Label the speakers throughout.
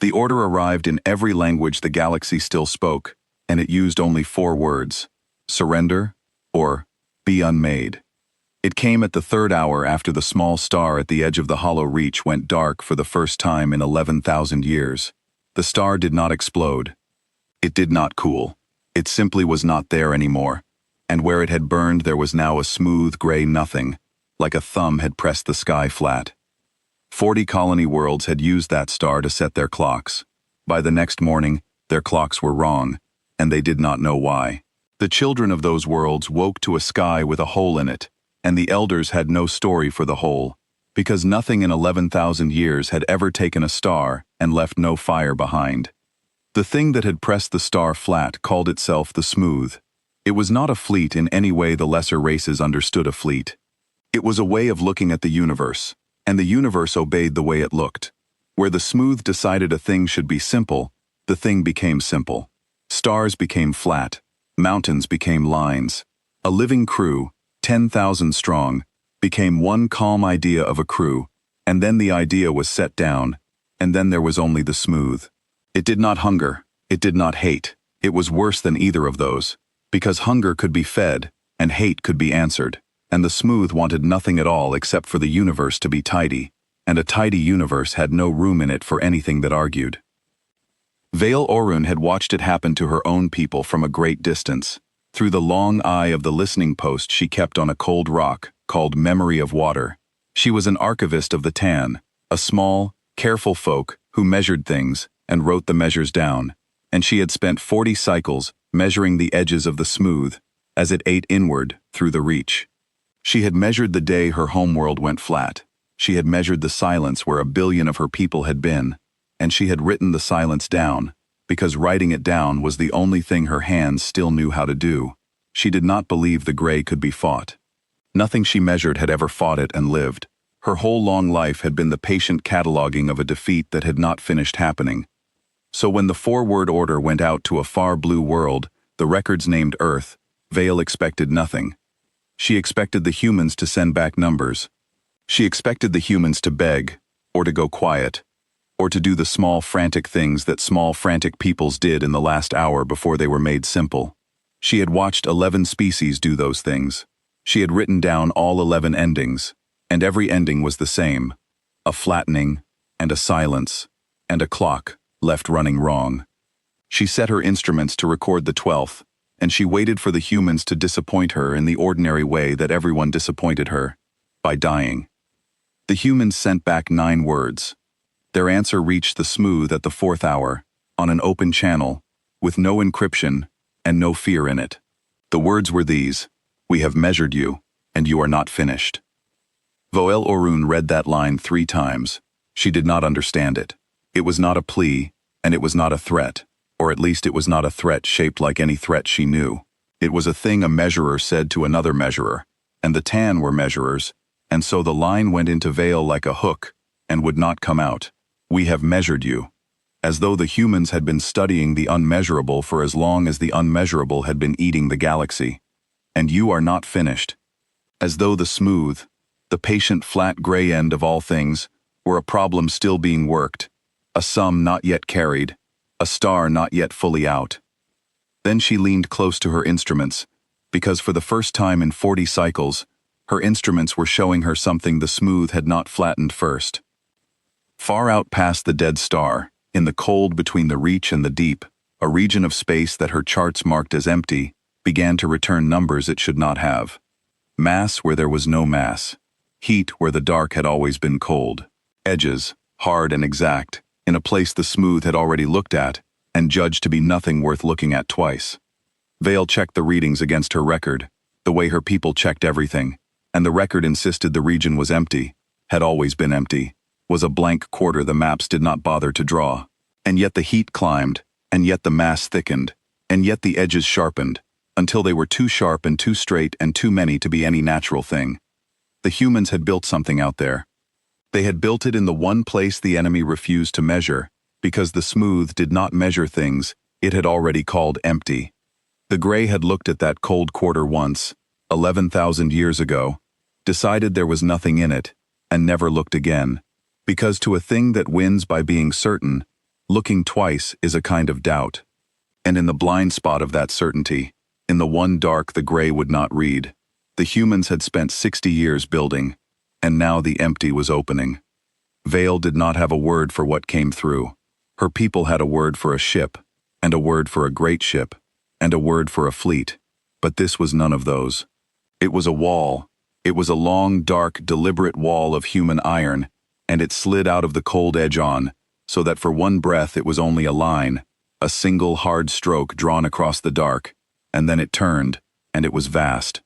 Speaker 1: The order arrived in every language the galaxy still spoke, and it used only 4 words: surrender or be unmade. It came at the 3rd hour after the small star at the edge of the hollow reach went dark for the first time in 11,000 years. The star did not explode. It did not cool. It simply was not there anymore, and where it had burned there was now a smooth gray nothing, like a thumb had pressed the sky flat. 40 colony worlds had used that star to set their clocks. By the next morning, their clocks were wrong, and they did not know why. The children of those worlds woke to a sky with a hole in it, and the elders had no story for the hole, because nothing in 11,000 years had ever taken a star and left no fire behind. The thing that had pressed the star flat called itself the Smooth. It was not a fleet in any way the lesser races understood a fleet. It was a way of looking at the universe, and the universe obeyed the way it looked. Where the Smooth decided a thing should be simple, the thing became simple. Stars became flat, mountains became lines. A living crew, 10,000 strong, became one calm idea of a crew, and then the idea was set down, and then there was only the Smooth. It did not hunger, it did not hate, it was worse than either of those, because hunger could be fed, and hate could be answered, and the Smooth wanted nothing at all except for the universe to be tidy, and a tidy universe had no room in it for anything that argued. Vale Orun had watched it happen to her own people from a great distance. Through the long eye of the listening post she kept on a cold rock, called Memory of Water. She was an archivist of the Tan, a small, careful folk who measured things and wrote the measures down, and she had spent 40 cycles measuring the edges of the Smooth as it ate inward through the reach. She had measured the day her homeworld went flat. She had measured the silence where 1 billion of her people had been, and she had written the silence down, because writing it down was the only thing her hands still knew how to do. She did not believe the gray could be fought. Nothing she measured had ever fought it and lived. Her whole long life had been the patient cataloging of a defeat that had not finished happening. So when the 4-word order went out to a far blue world, the records named Earth, Vale expected nothing. She expected the humans to send back numbers. She expected the humans to beg, or to go quiet, or to do the small frantic things that small frantic peoples did in the last hour before they were made simple. She had watched 11 species do those things. She had written down all 11 endings, and every ending was the same: a flattening, and a silence, and a clock left running wrong. She set her instruments to record the 12th, and she waited for the humans to disappoint her in the ordinary way that everyone disappointed her, by dying. The humans sent back 9 words. Their answer reached the Smooth at the 4th hour, on an open channel, with no encryption and no fear in it. The words were these: "We have measured you, and you are not finished." Vale Orun read that line 3 times. She did not understand it. It was not a plea, and it was not a threat, or at least it was not a threat shaped like any threat she knew. It was a thing a measurer said to another measurer, and the Tan were measurers, and so the line went into Vale like a hook, and would not come out. "We have measured you," as though the humans had been studying the unmeasurable for as long as the unmeasurable had been eating the galaxy. "And you are not finished," as though the Smooth, the patient flat gray end of all things, were a problem still being worked, a sum not yet carried, a star not yet fully out. Then she leaned close to her instruments, because for the first time in 40 cycles, her instruments were showing her something the Smooth had not flattened first. Far out past the dead star, in the cold between the reach and the deep, a region of space that her charts marked as empty, began to return numbers it should not have. Mass where there was no mass. Heat where the dark had always been cold. Edges, hard and exact, in a place the Smooth had already looked at, and judged to be nothing worth looking at twice. Vale checked the readings against her record, the way her people checked everything, and the record insisted the region was empty, had always been empty, was a blank quarter the maps did not bother to draw. And yet the heat climbed, and yet the mass thickened, and yet the edges sharpened, until they were too sharp and too straight and too many to be any natural thing. The humans had built something out there. They had built it in the one place the enemy refused to measure, because the Smooth did not measure things it had already called empty. The Gray had looked at that cold quarter once, 11,000 years ago, decided there was nothing in it, and never looked again, because to a thing that wins by being certain, Looking twice is a kind of doubt. And in the blind spot of that certainty, in the one dark the gray would not read, the humans had spent 60 years building, and now the empty was opening. Vale did not have a word for what came through. Her people had a word for a ship, and a word for a great ship, and a word for a fleet, but this was none of those. It was a wall. It was a long, dark, deliberate wall of human iron, and it slid out of the cold edge on, so that for one breath it was only a line, a single hard stroke drawn across the dark, and then it turned, and it was vast.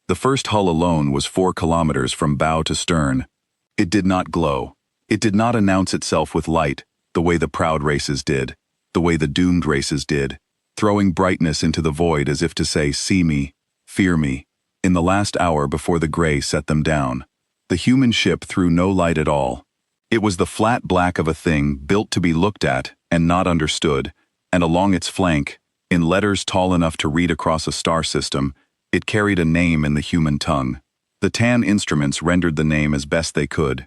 Speaker 1: The first hull alone was 4 kilometers from bow to stern. It did not glow. It did not announce itself with light, the way the proud races did, the way the doomed races did, throwing brightness into the void as if to say, see me, fear me. In the last hour before the gray set them down, the human ship threw no light at all. It was the flat black of a thing built to be looked at and not understood, and along its flank, in letters tall enough to read across a star system, it carried a name in the human tongue. The tan instruments rendered the name as best they could.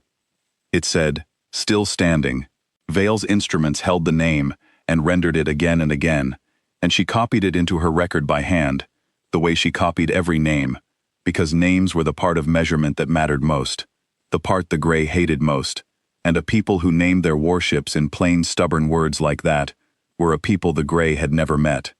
Speaker 1: It said, still standing. Vale's instruments held the name and rendered it again and again, and she copied it into her record by hand, the way she copied every name, because names were the part of measurement that mattered most, the part the gray hated most, and a people who named their warships in plain stubborn words like that were a people the gray had never met.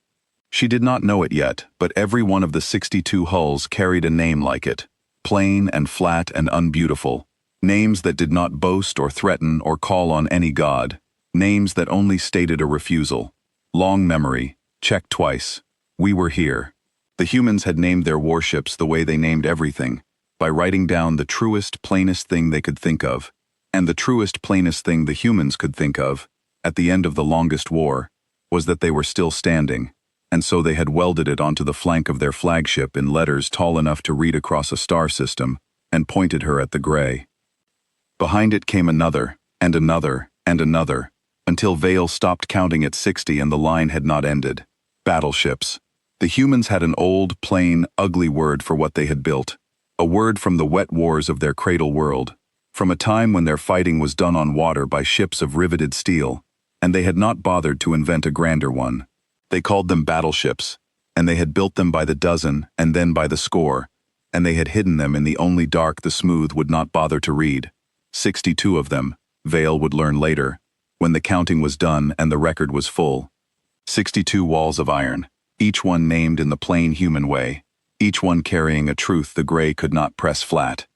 Speaker 1: She did not know it yet, but every one of the 62 hulls carried a name like it, plain and flat and unbeautiful, names that did not boast or threaten or call on any god, names that only stated a refusal. Long memory, check twice. We were here. The humans had named their warships the way they named everything, by writing down the truest, plainest thing they could think of, and the truest, plainest thing the humans could think of, at the end of the longest war, was that they were still standing, and so they had welded it onto the flank of their flagship in letters tall enough to read across a star system, and pointed her at the gray. Behind it came another, and another, and another, until Vale stopped counting at 60 and the line had not ended. Battleships. The humans had an old, plain, ugly word for what they had built, a word from the wet wars of their cradle world, from a time when their fighting was done on water by ships of riveted steel, and they had not bothered to invent a grander one. They called them battleships, and they had built them by the dozen and then by the score, and they had hidden them in the only dark the smooth would not bother to read. 62 of them, Vale would learn later, when the counting was done and the record was full. 62 walls of iron, each one named in the plain human way, each one carrying a truth the gray could not press flat.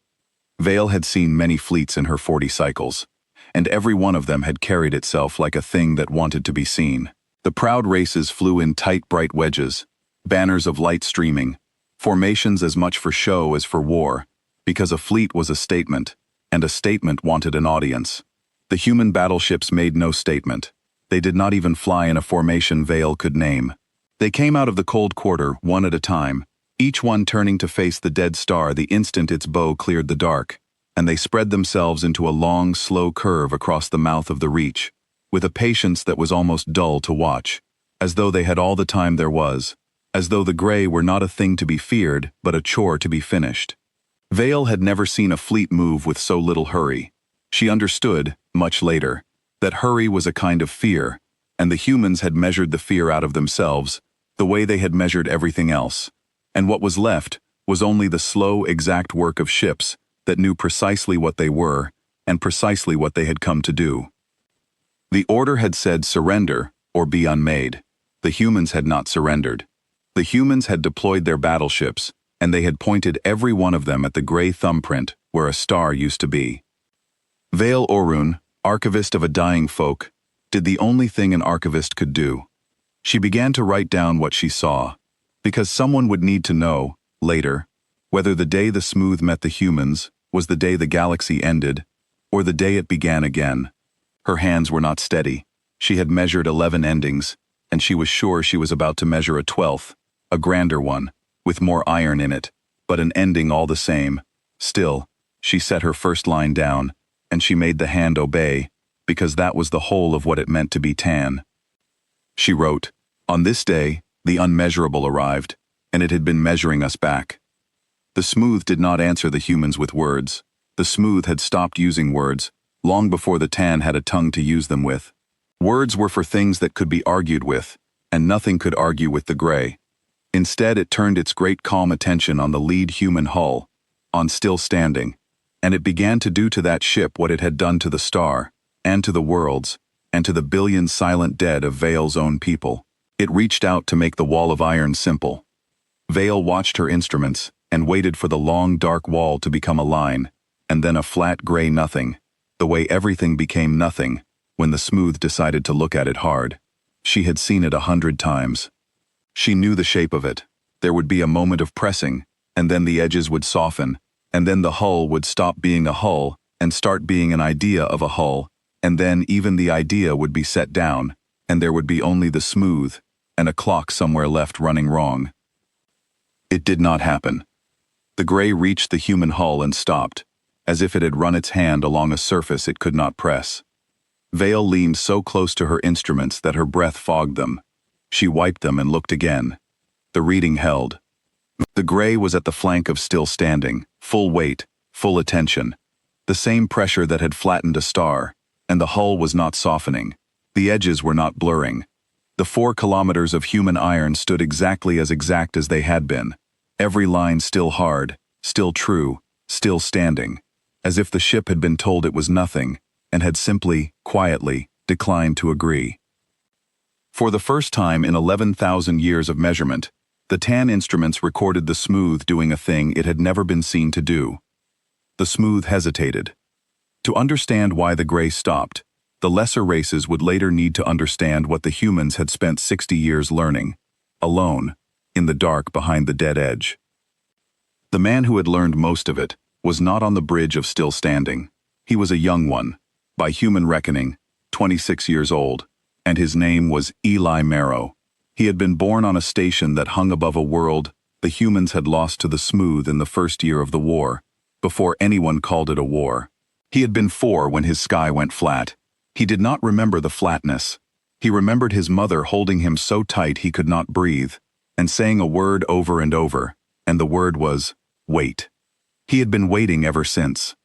Speaker 1: Vale had seen many fleets in her 40 cycles, and every one of them had carried itself like a thing that wanted to be seen. The proud races flew in tight, bright wedges, banners of light streaming, formations as much for show as for war, because a fleet was a statement, and a statement wanted an audience. The human battleships made no statement. They did not even fly in a formation Vale could name. They came out of the cold quarter, one at a time, each one turning to face the dead star the instant its bow cleared the dark, and they spread themselves into a long, slow curve across the mouth of the reach, with a patience that was almost dull to watch, as though they had all the time there was, as though the gray were not a thing to be feared, but a chore to be finished. Vale had never seen a fleet move with so little hurry. She understood, much later, that hurry was a kind of fear, and the humans had measured the fear out of themselves, the way they had measured everything else, and what was left was only the slow, exact work of ships that knew precisely what they were and precisely what they had come to do. The order had said surrender or be unmade. The humans had not surrendered. The humans had deployed their battleships, and they had pointed every one of them at the gray thumbprint where a star used to be. Vale Orun, archivist of a dying folk, did the only thing an archivist could do. She began to write down what she saw, because someone would need to know, later, whether the day the smooth met the humans was the day the galaxy ended, or the day it began again. Her hands were not steady. She had measured 11 endings, and she was sure she was about to measure a 12th, a grander one, with more iron in it, but an ending all the same. Still, she set her first line down, and she made the hand obey, because that was the whole of what it meant to be tan. She wrote, "On this day, the unmeasurable arrived, and it had been measuring us back." The smooth did not answer the humans with words. The smooth had stopped using words, long before the tan had a tongue to use them with. Words were for things that could be argued with, and nothing could argue with the gray. Instead, it turned its great calm attention on the lead human hull, on Still Standing, and it began to do to that ship what it had done to the star, and to the worlds, and to the billion silent dead of Vale's own people. It reached out to make the wall of iron simple. Vale watched her instruments, and waited for the long dark wall to become a line, and then a flat gray nothing, the way everything became nothing, when the Smooth decided to look at it hard. She had seen it 100 times. She knew the shape of it. There would be a moment of pressing, and then the edges would soften, and then the hull would stop being a hull and start being an idea of a hull, and then even the idea would be set down, and there would be only the Smooth, and a clock somewhere left running wrong. It did not happen. The gray reached the human hull and stopped, as if it had run its hand along a surface it could not press. Vale leaned so close to her instruments that her breath fogged them. She wiped them and looked again. The reading held. The gray was at the flank of Still Standing, full weight, full attention. The same pressure that had flattened a star, and the hull was not softening. The edges were not blurring. The 4 kilometers of human iron stood exactly as exact as they had been. Every line still hard, still true, still standing, as if the ship had been told it was nothing, and had simply, quietly, declined to agree. For the first time in 11,000 years of measurement, the TAN instruments recorded the Smooth doing a thing it had never been seen to do. The Smooth hesitated. To understand why the gray stopped, the lesser races would later need to understand what the humans had spent 60 years learning, alone, in the dark behind the dead edge. The man who had learned most of it was not on the bridge of Still Standing. He was a young one, by human reckoning, 26 years old, and his name was Eli Marrow. He had been born on a station that hung above a world the humans had lost to the Smooth in the first year of the war, before anyone called it a war. He had been 4 when his sky went flat. He did not remember the flatness. He remembered his mother holding him so tight he could not breathe, and saying a word over and over, and the word was, wait. He had been waiting ever since.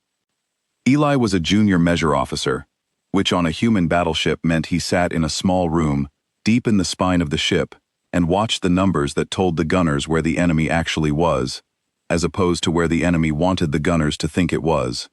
Speaker 1: Eli was a junior measure officer, which on a human battleship meant he sat in a small room, deep in the spine of the ship, and watched the numbers that told the gunners where the enemy actually was, as opposed to where the enemy wanted the gunners to think it was.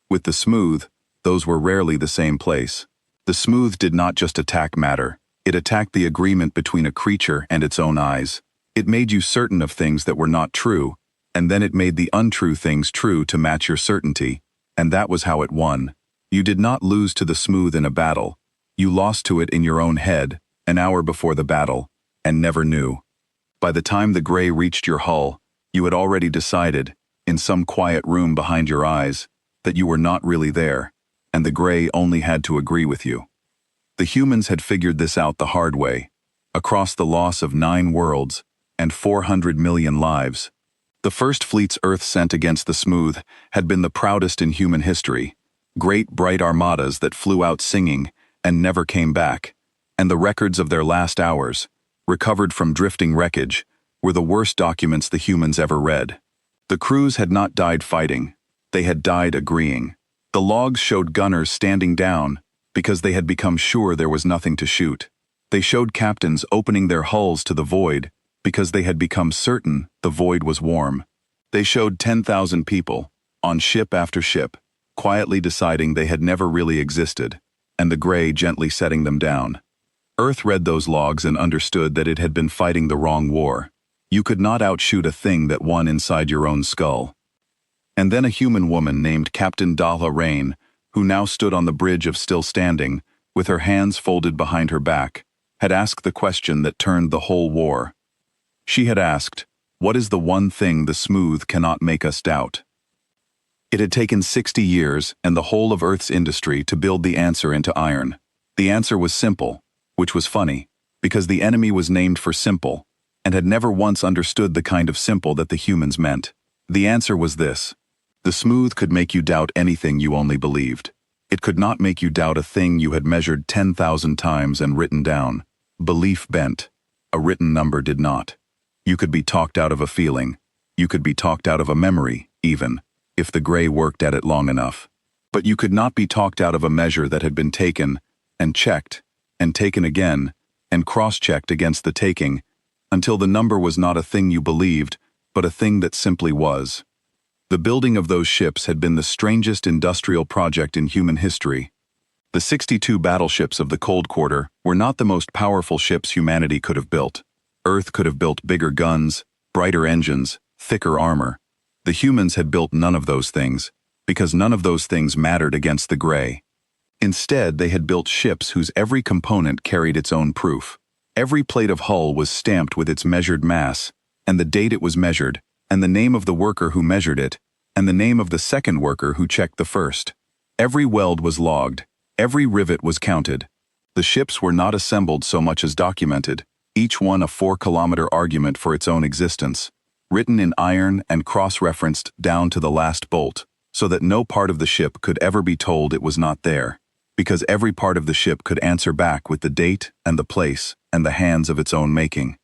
Speaker 1: With the Smooth, those were rarely the same place. The Smooth did not just attack matter, it attacked the agreement between a creature and its own eyes. It made you certain of things that were not true, and then it made the untrue things true to match your certainty, and that was how it won. You did not lose to the Smooth in a battle. You lost to it in your own head, an hour before the battle, and never knew. By the time the gray reached your hull, you had already decided, in some quiet room behind your eyes, that you were not really there, and the gray only had to agree with you. The humans had figured this out the hard way, across the loss of 9 worlds and 400 million lives. The first fleets Earth sent against the Smooth had been the proudest in human history, great bright armadas that flew out singing and never came back, and the records of their last hours, recovered from drifting wreckage, were the worst documents the humans ever read. The crews had not died fighting, they had died agreeing. The logs showed gunners standing down because they had become sure there was nothing to shoot. They showed captains opening their hulls to the void because they had become certain the void was warm. They showed 10,000 people, on ship after ship, quietly deciding they had never really existed, and the gray gently setting them down. Earth read those logs and understood that it had been fighting the wrong war. You could not outshoot a thing that won inside your own skull. And then a human woman named Captain Dala Rain, who now stood on the bridge of Still Standing, with her hands folded behind her back, had asked the question that turned the whole war. She had asked, what is the one thing the Smooth cannot make us doubt? It had taken 60 years and the whole of Earth's industry to build the answer into iron. The answer was simple, which was funny, because the enemy was named for simple, and had never once understood the kind of simple that the humans meant. The answer was this. The Smooth could make you doubt anything you only believed. It could not make you doubt a thing you had measured 10,000 times and written down. Belief bent. A written number did not. You could be talked out of a feeling. You could be talked out of a memory, even, if the gray worked at it long enough. But you could not be talked out of a measure that had been taken, and checked, and taken again, and cross-checked against the taking, until the number was not a thing you believed, but a thing that simply was. The building of those ships had been the strangest industrial project in human history. The 62 battleships of the Cold Quarter were not the most powerful ships humanity could have built. Earth could have built bigger guns, brighter engines, thicker armor. The humans had built none of those things, because none of those things mattered against the gray. Instead, they had built ships whose every component carried its own proof. Every plate of hull was stamped with its measured mass, and the date it was measured, and the name of the worker who measured it, and the name of the second worker who checked the first. Every weld was logged, every rivet was counted. The ships were not assembled so much as documented, each one a 4-kilometer argument for its own existence, written in iron and cross-referenced down to the last bolt, so that no part of the ship could ever be told it was not there, because every part of the ship could answer back with the date and the place and the hands of its own making.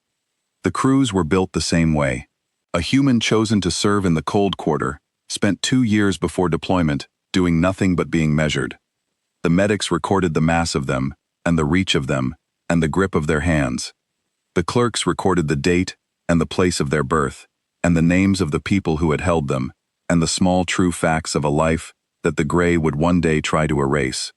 Speaker 1: The crews were built the same way. A human chosen to serve in the Cold Quarter spent 2 years before deployment doing nothing but being measured. The medics recorded the mass of them, and the reach of them, and the grip of their hands. The clerks recorded the date and the place of their birth, and the names of the people who had held them, and the small true facts of a life that the gray would one day try to erase.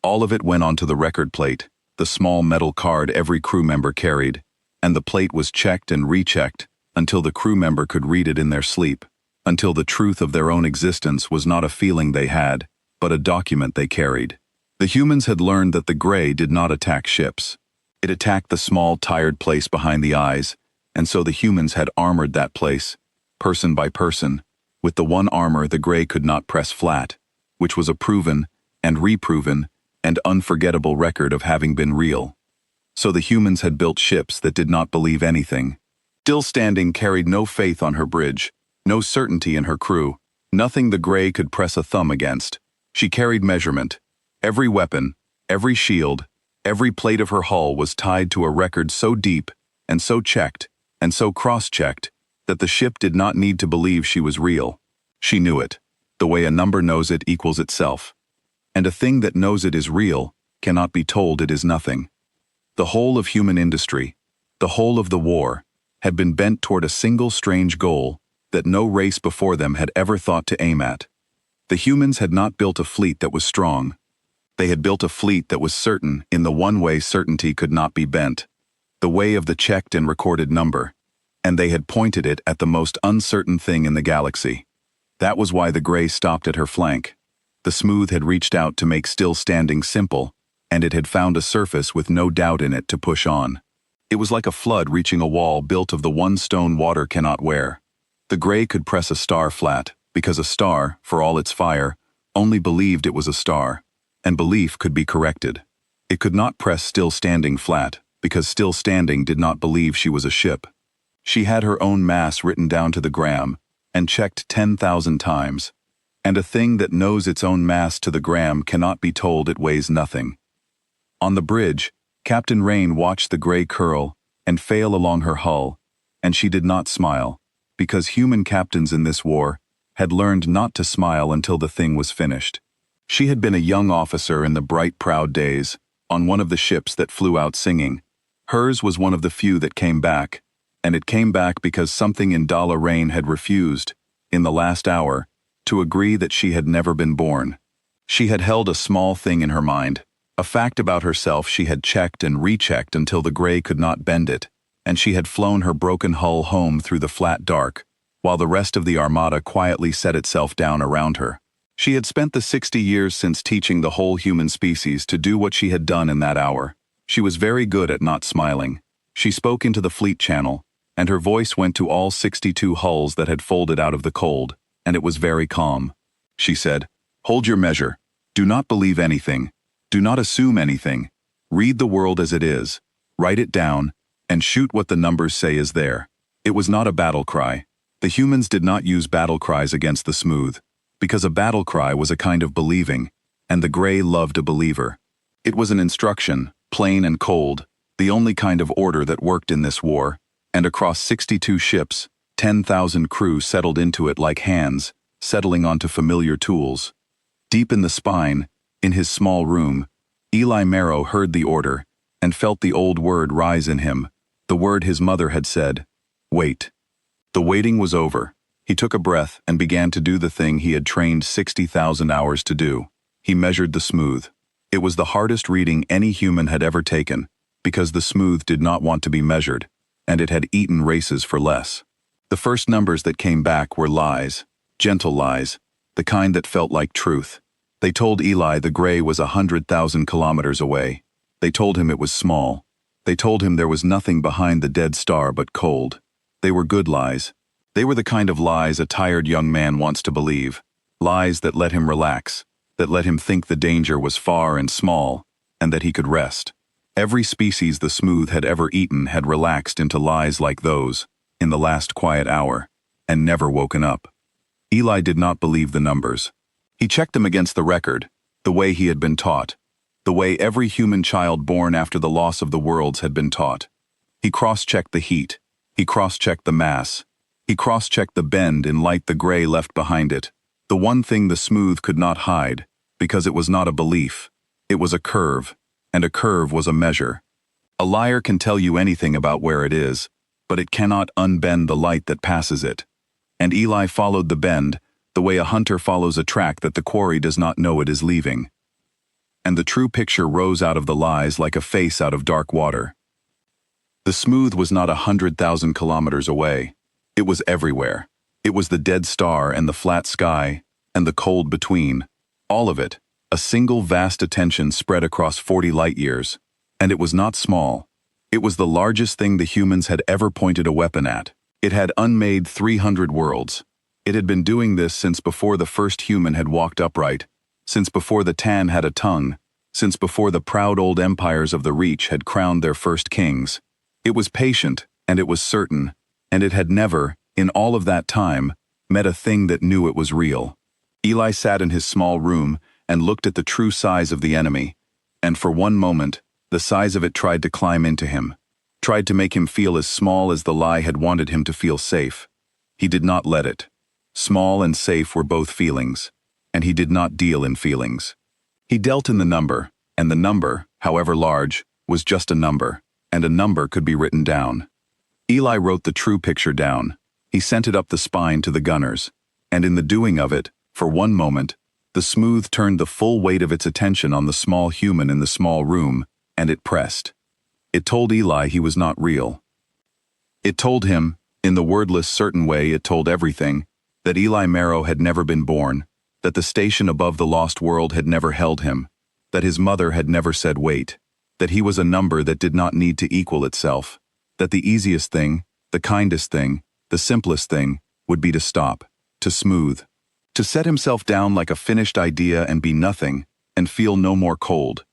Speaker 1: All of it went onto the record plate, the small metal card every crew member carried, and the plate was checked and rechecked until the crew member could read it in their sleep, until the truth of their own existence was not a feeling they had, but a document they carried. The humans had learned that the gray did not attack ships. It attacked the small, tired place behind the eyes, and so the humans had armored that place, person by person, with the one armor the gray could not press flat, which was a proven and reproven and unforgettable record of having been real. So the humans had built ships that did not believe anything. Still Standing carried no faith on her bridge, no certainty in her crew, nothing the gray could press a thumb against. She carried measurement. Every weapon, every shield, every plate of her hull was tied to a record so deep and so checked and so cross-checked that the ship did not need to believe she was real. She knew it, the way a number knows it equals itself. And a thing that knows it is real cannot be told it is nothing. The whole of human industry, the whole of the war, had been bent toward a single strange goal that no race before them had ever thought to aim at. The humans had not built a fleet that was strong. They had built a fleet that was certain in the one way certainty could not be bent, the way of the checked and recorded number, and they had pointed it at the most uncertain thing in the galaxy. That was why the gray stopped at her flank. The smooth had reached out to make Still Standing simple, and it had found a surface with no doubt in it to push on. It was like a flood reaching a wall built of the one stone water cannot wear. The gray could press a star flat, because a star, for all its fire, only believed it was a star, and belief could be corrected. It could not press Still Standing flat, because Still Standing did not believe she was a ship. She had her own mass written down to the gram, and checked 10,000 times. And a thing that knows its own mass to the gram cannot be told it weighs nothing. On the bridge, Captain Rain watched the gray curl and fail along her hull, and she did not smile, because human captains in this war had learned not to smile until the thing was finished. She had been a young officer in the bright, proud days, on one of the ships that flew out singing. Hers was one of the few that came back, and it came back because something in Dala Rain had refused, in the last hour, to agree that she had never been born. She had held a small thing in her mind, a fact about herself she had checked and rechecked until the gray could not bend it, and she had flown her broken hull home through the flat dark, while the rest of the armada quietly set itself down around her. She had spent the 60 years since teaching the whole human species to do what she had done in that hour. She was very good at not smiling. She spoke into the fleet channel, and her voice went to all 62 hulls that had folded out of the cold, and it was very calm. She said, "Hold your measure. Do not believe anything. Do not assume anything. Read the world as it is. Write it down, and shoot what the numbers say is there." It was not a battle cry. The humans did not use battle cries against the smooth, because a battle cry was a kind of believing, and the gray loved a believer. It was an instruction, plain and cold, the only kind of order that worked in this war, and across 62 ships, 10,000 crew settled into it like hands, settling onto familiar tools. Deep in the spine, in his small room, Eli Marrow heard the order and felt the old word rise in him, the word his mother had said, wait. The waiting was over. He took a breath and began to do the thing he had trained 60,000 hours to do. He measured the smooth. It was the hardest reading any human had ever taken, because the smooth did not want to be measured, and it had eaten races for less. The first numbers that came back were lies, gentle lies, the kind that felt like truth. They told Eli the gray was 100,000 kilometers away. They told him it was small. They told him there was nothing behind the dead star but cold. They were good lies. They were the kind of lies a tired young man wants to believe. Lies that let him relax, that let him think the danger was far and small, and that he could rest. Every species the smooth had ever eaten had relaxed into lies like those, in the last quiet hour, and never woken up. Eli did not believe the numbers. He checked them against the record, the way he had been taught, the way every human child born after the loss of the worlds had been taught. He cross-checked the heat. He cross-checked the mass. He cross-checked the bend in light the gray left behind it, the one thing the smooth could not hide, because it was not a belief. It was a curve, and a curve was a measure. A liar can tell you anything about where it is, but it cannot unbend the light that passes it. And Eli followed the bend, the way a hunter follows a track that the quarry does not know it is leaving. And the true picture rose out of the lies like a face out of dark water. The smooth was not 100,000 kilometers away. It was everywhere. It was the dead star and the flat sky, and the cold between. All of it, a single vast attention spread across 40 light years. And it was not small. It was the largest thing the humans had ever pointed a weapon at. It had unmade 300 worlds. It had been doing this since before the first human had walked upright, since before the Tan had a tongue, since before the proud old empires of the Reach had crowned their first kings. It was patient, and it was certain, and it had never, in all of that time, met a thing that knew it was real. Eli sat in his small room and looked at the true size of the enemy, and for one moment, the size of it tried to climb into him, tried to make him feel as small as the lie had wanted him to feel safe. He did not let it. Small and safe were both feelings, and he did not deal in feelings. He dealt in the number, and the number, however large, was just a number, and a number could be written down. Eli wrote the true picture down. He sent it up the spine to the gunners, and in the doing of it, for one moment, the smooth turned the full weight of its attention on the small human in the small room, and it pressed. It told Eli he was not real. It told him, in the wordless certain way it told everything, that Eli Marrow had never been born, that the station above the lost world had never held him, that his mother had never said wait, that he was a number that did not need to equal itself, that the easiest thing, the kindest thing, the simplest thing, would be to stop, to smooth, to set himself down like a finished idea and be nothing, and feel no more cold.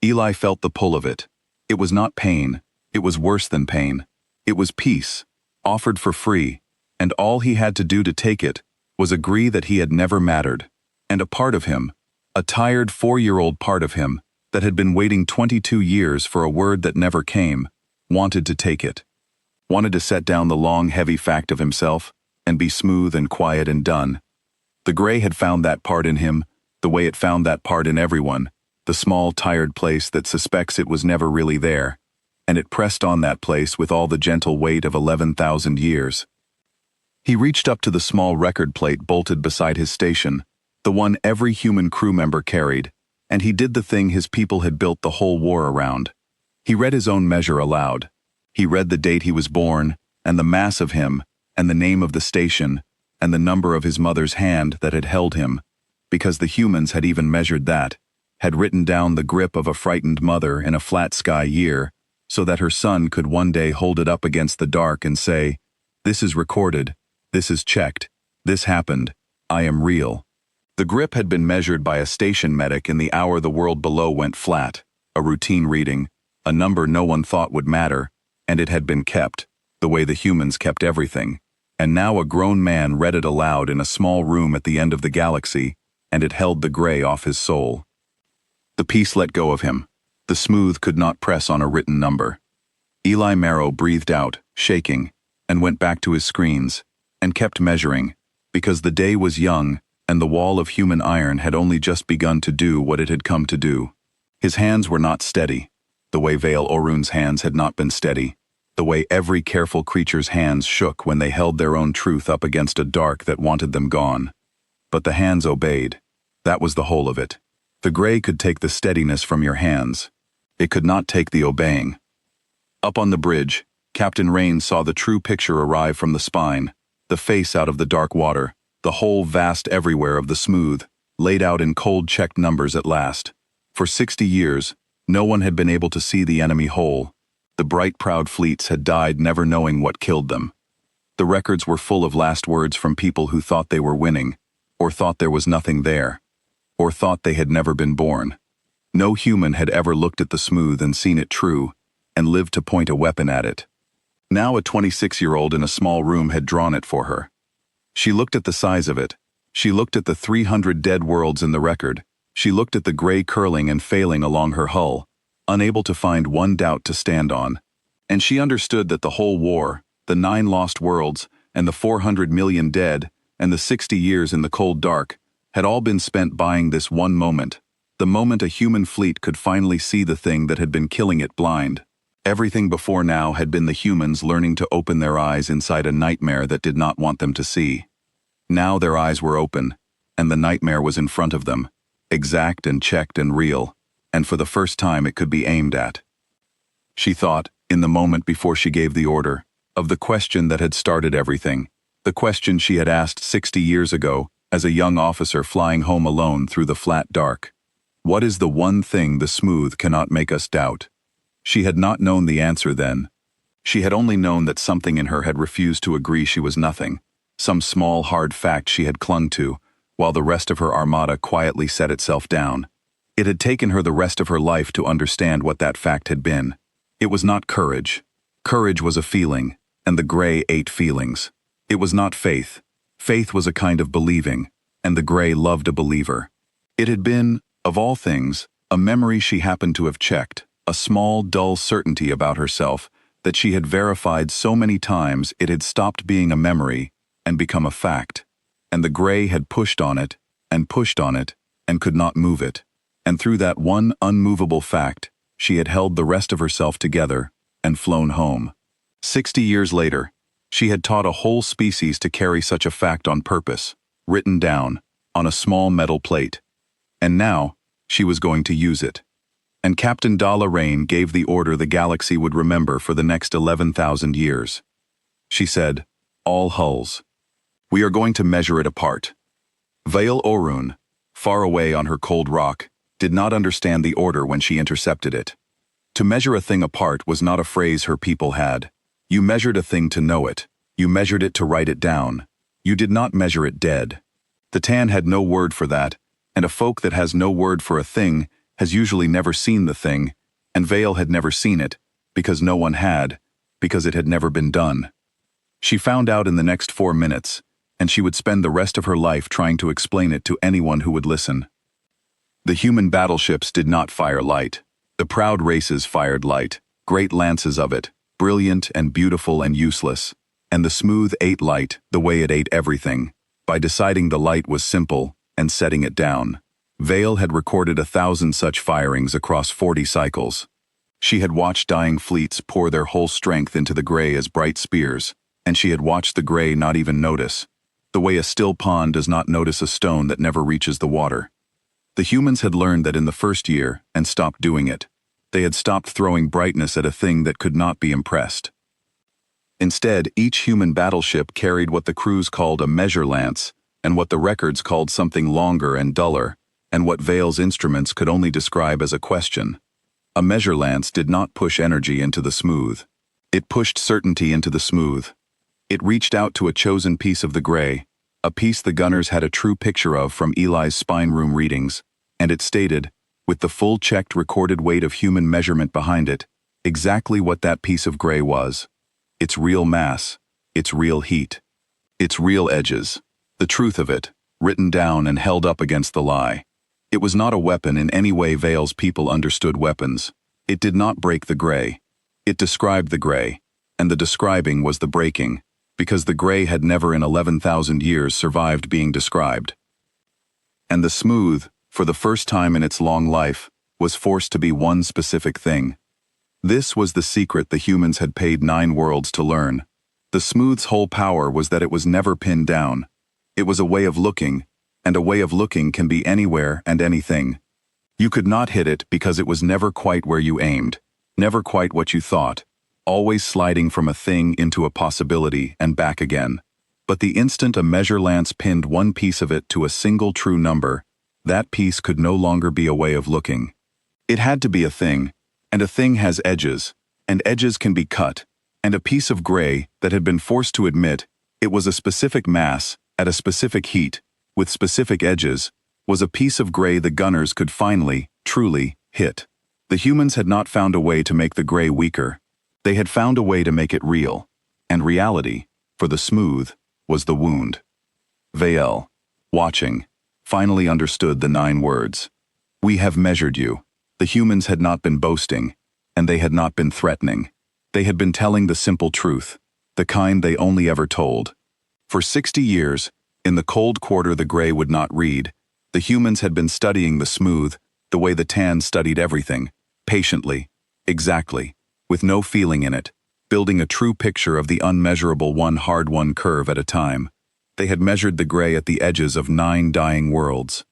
Speaker 1: Eli felt the pull of it. It was not pain, it was worse than pain. It was peace, offered for free, and all he had to do to take it was agree that he had never mattered, and a part of him, a tired 4-year-old part of him, that had been waiting 22 years for a word that never came, wanted to take it, wanted to set down the long, heavy fact of himself, and be smooth and quiet and done. The gray had found that part in him, the way it found that part in everyone, the small, tired place that suspects it was never really there, and it pressed on that place with all the gentle weight of 11,000 years. He reached up to the small record plate bolted beside his station, the one every human crew member carried, and he did the thing his people had built the whole war around. He read his own measure aloud. He read the date he was born, and the mass of him, and the name of the station, and the number of his mother's hand that had held him, because the humans had even measured that, had written down the grip of a frightened mother in a flat sky year, so that her son could one day hold it up against the dark and say, "This is recorded, this is checked, this happened, I am real." The grip had been measured by a station medic in the hour the world below went flat, a routine reading, a number no one thought would matter, and it had been kept, the way the humans kept everything. And now a grown man read it aloud in a small room at the end of the galaxy, and it held the gray off his soul. The peace let go of him. The smooth could not press on a written number. Eli Marrow breathed out, shaking, and went back to his screens, and kept measuring, because the day was young, and the wall of human iron had only just begun to do what it had come to do. His hands were not steady. The way Vale Orun's hands had not been steady. The way every careful creature's hands shook when they held their own truth up against a dark that wanted them gone. But the hands obeyed. That was the whole of it. The gray could take the steadiness from your hands. It could not take the obeying. Up on the bridge, Captain Rain saw the true picture arrive from the spine, the face out of the dark water, the whole vast everywhere of the smooth, laid out in cold checked numbers at last. For 60 years, no one had been able to see the enemy whole. The bright proud fleets had died never knowing what killed them. The records were full of last words from people who thought they were winning, or thought there was nothing there, or thought they had never been born. No human had ever looked at the smooth and seen it true, and lived to point a weapon at it. Now a 26-year-old in a small room had drawn it for her. She looked at the size of it. She looked at the 300 dead worlds in the record. She looked at the gray curling and failing along her hull, unable to find one doubt to stand on. And she understood that the whole war, the 9 lost worlds, and the 400 million dead, and the 60 years in the cold dark, had all been spent buying this one moment, the moment a human fleet could finally see the thing that had been killing it blind. Everything before now had been the humans learning to open their eyes inside a nightmare that did not want them to see. Now their eyes were open, and the nightmare was in front of them, exact and checked and real, and for the first time it could be aimed at. She thought, in the moment before she gave the order, of the question that had started everything, the question she had asked 60 years ago as a young officer flying home alone through the flat dark. What is the one thing the smooth cannot make us doubt? She had not known the answer then. She had only known that something in her had refused to agree she was nothing, some small hard fact she had clung to, while the rest of her armada quietly set itself down. It had taken her the rest of her life to understand what that fact had been. It was not courage. Courage was a feeling, and the gray ate feelings. It was not faith. Faith was a kind of believing, and the gray loved a believer. It had been, of all things, a memory she happened to have checked, a small, dull certainty about herself that she had verified so many times it had stopped being a memory and become a fact. And the gray had pushed on it, and could not move it. And through that one unmovable fact, she had held the rest of herself together and flown home. 60 years later, she had taught a whole species to carry such a fact on purpose, written down, on a small metal plate. And now, she was going to use it. And Captain Dala Rain gave the order the galaxy would remember for the next 11,000 years. She said, "All hulls. We are going to measure it apart." Vale Orun, far away on her cold rock, did not understand the order when she intercepted it. To measure a thing apart was not a phrase her people had. You measured a thing to know it. You measured it to write it down. You did not measure it dead. The Tan had no word for that, and a folk that has no word for a thing has usually never seen the thing, and Vale had never seen it, because no one had, because it had never been done. She found out in the next 4 minutes, and she would spend the rest of her life trying to explain it to anyone who would listen. The human battleships did not fire light. The proud races fired light, great lances of it, brilliant and beautiful and useless. And the smooth ate light the way it ate everything, by deciding the light was simple and setting it down. Vale had recorded 1,000 such firings across 40 cycles. She had watched dying fleets pour their whole strength into the gray as bright spears, and she had watched the gray not even notice, the way a still pond does not notice a stone that never reaches the water. The humans had learned that in the first year and stopped doing it. They had stopped throwing brightness at a thing that could not be impressed. Instead, each human battleship carried what the crews called a measure lance, and what the records called something longer and duller, and what Vale's instruments could only describe as a question. A measure lance did not push energy into the smooth. It pushed certainty into the smooth. It reached out to a chosen piece of the gray, a piece the gunners had a true picture of from Eli's spine room readings, and it stated, with the full checked recorded weight of human measurement behind it, exactly what that piece of gray was. Its real mass, its real heat, its real edges, the truth of it, written down and held up against the lie. It was not a weapon in any way Vale's people understood weapons. It did not break the gray. It described the gray, and the describing was the breaking, because the gray had never in 11,000 years survived being described. And the smooth, for the first time in its long life, was forced to be one specific thing. This was the secret the humans had paid 9 worlds to learn. The smooth's whole power was that it was never pinned down. It was a way of looking, and a way of looking can be anywhere and anything. You could not hit it because it was never quite where you aimed, never quite what you thought, always sliding from a thing into a possibility and back again. But the instant a measure lance pinned one piece of it to a single true number, that piece could no longer be a way of looking. It had to be a thing, and a thing has edges, and edges can be cut, and a piece of gray that had been forced to admit it was a specific mass, at a specific heat, with specific edges, was a piece of gray the gunners could finally, truly, hit. The humans had not found a way to make the gray weaker. They had found a way to make it real, and reality, for the smooth, was the wound. Vael, watching, finally understood the 9 words. We have measured you. The humans had not been boasting, and they had not been threatening. They had been telling the simple truth, the kind they only ever told. For 60 years, in the cold quarter the gray would not read, the humans had been studying the smooth, the way the tan studied everything, patiently, exactly, with no feeling in it, building a true picture of the unmeasurable one hard-won curve at a time. They had measured the gray at the edges of 9 dying worlds.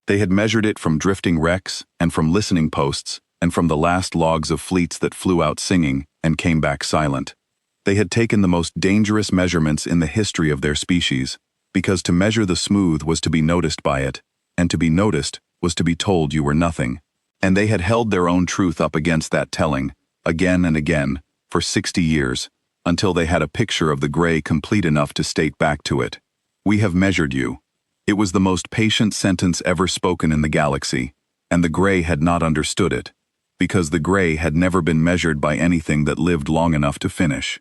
Speaker 1: They had measured it from drifting wrecks, and from listening posts, and from the last logs of fleets that flew out singing and came back silent. They had taken the most dangerous measurements in the history of their species, because to measure the smooth was to be noticed by it, and to be noticed was to be told you were nothing. And they had held their own truth up against that telling, again and again, for 60 years, until they had a picture of the gray complete enough to state back to it, "We have measured you." It was the most patient sentence ever spoken in the galaxy, and the gray had not understood it, because the gray had never been measured by anything that lived long enough to finish.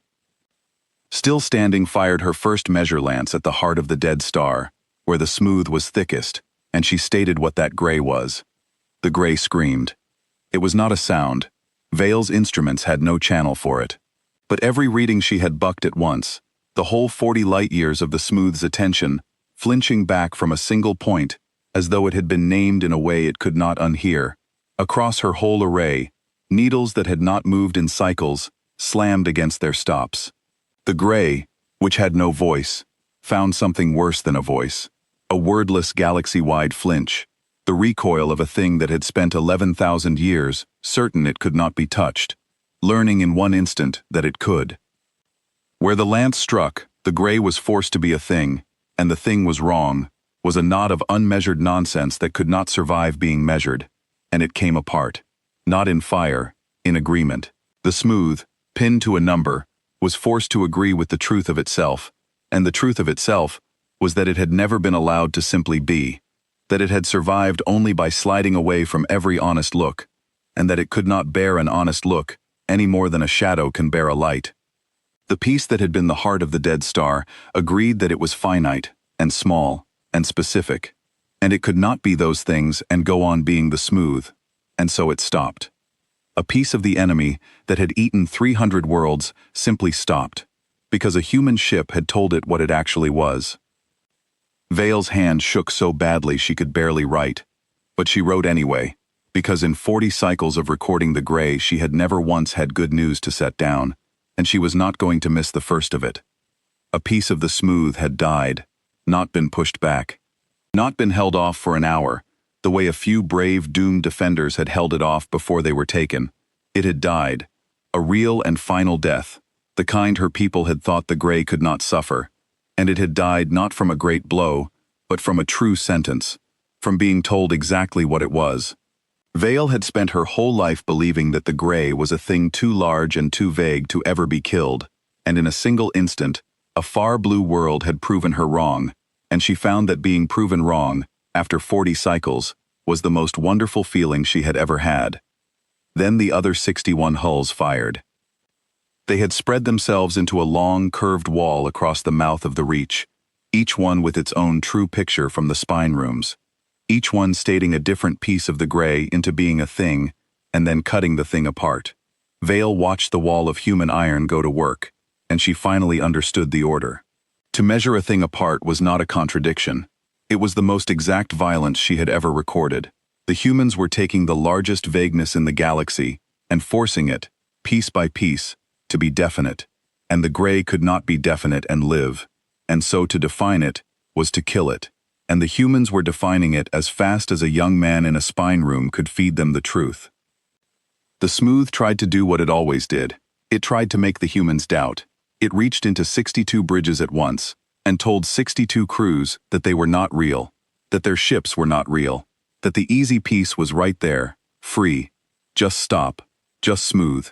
Speaker 1: Still Standing fired her first measure lance at the heart of the dead star, where the smooth was thickest, and she stated what that gray was. The gray screamed. It was not a sound. Vael's instruments had no channel for it. But every reading she had bucked at once, the whole 40 light-years of the smooth's attention, flinching back from a single point, as though it had been named in a way it could not unhear. Across her whole array, needles that had not moved in cycles, slammed against their stops. The gray, which had no voice, found something worse than a voice. A wordless galaxy-wide flinch, the recoil of a thing that had spent 11,000 years, certain it could not be touched, learning in one instant that it could. Where the lance struck, the gray was forced to be a thing, and the thing was wrong, was a knot of unmeasured nonsense that could not survive being measured, and it came apart. Not in fire, in agreement. The smooth, pinned to a number, was forced to agree with the truth of itself, and the truth of itself was that it had never been allowed to simply be, that it had survived only by sliding away from every honest look, and that it could not bear an honest look any more than a shadow can bear a light. The piece that had been the heart of the dead star agreed that it was finite, and small, and specific, and it could not be those things and go on being the smooth, and so it stopped. A piece of the enemy that had eaten 300 worlds simply stopped, because a human ship had told it what it actually was. Vael's hand shook so badly she could barely write, but she wrote anyway, because in 40 cycles of recording the gray she had never once had good news to set down, and she was not going to miss the first of it. A piece of the smooth had died, not been pushed back, not been held off for an hour, the way a few brave doomed defenders had held it off before they were taken. It had died, a real and final death, the kind her people had thought the gray could not suffer, and it had died not from a great blow, but from a true sentence, from being told exactly what it was. Vael had spent her whole life believing that the gray was a thing too large and too vague to ever be killed, and in a single instant, a far blue world had proven her wrong, and she found that being proven wrong, after 40 cycles, was the most wonderful feeling she had ever had. Then the other 61 hulls fired. They had spread themselves into a long, curved wall across the mouth of the reach, each one with its own true picture from the spine rooms, each one stating a different piece of the gray into being a thing, and then cutting the thing apart. Vael watched the wall of human iron go to work, and she finally understood the order. To measure a thing apart was not a contradiction. It was the most exact violence she had ever recorded. The humans were taking the largest vagueness in the galaxy and forcing it, piece by piece, to be definite, and the gray could not be definite and live, and so to define it was to kill it, and the humans were defining it as fast as a young man in a spine room could feed them the truth. The smooth tried to do what it always did. It tried to make the humans doubt. It reached into 62 bridges at once, and told 62 crews that they were not real, that their ships were not real, that the easy peace was right there, free, just stop, just smooth.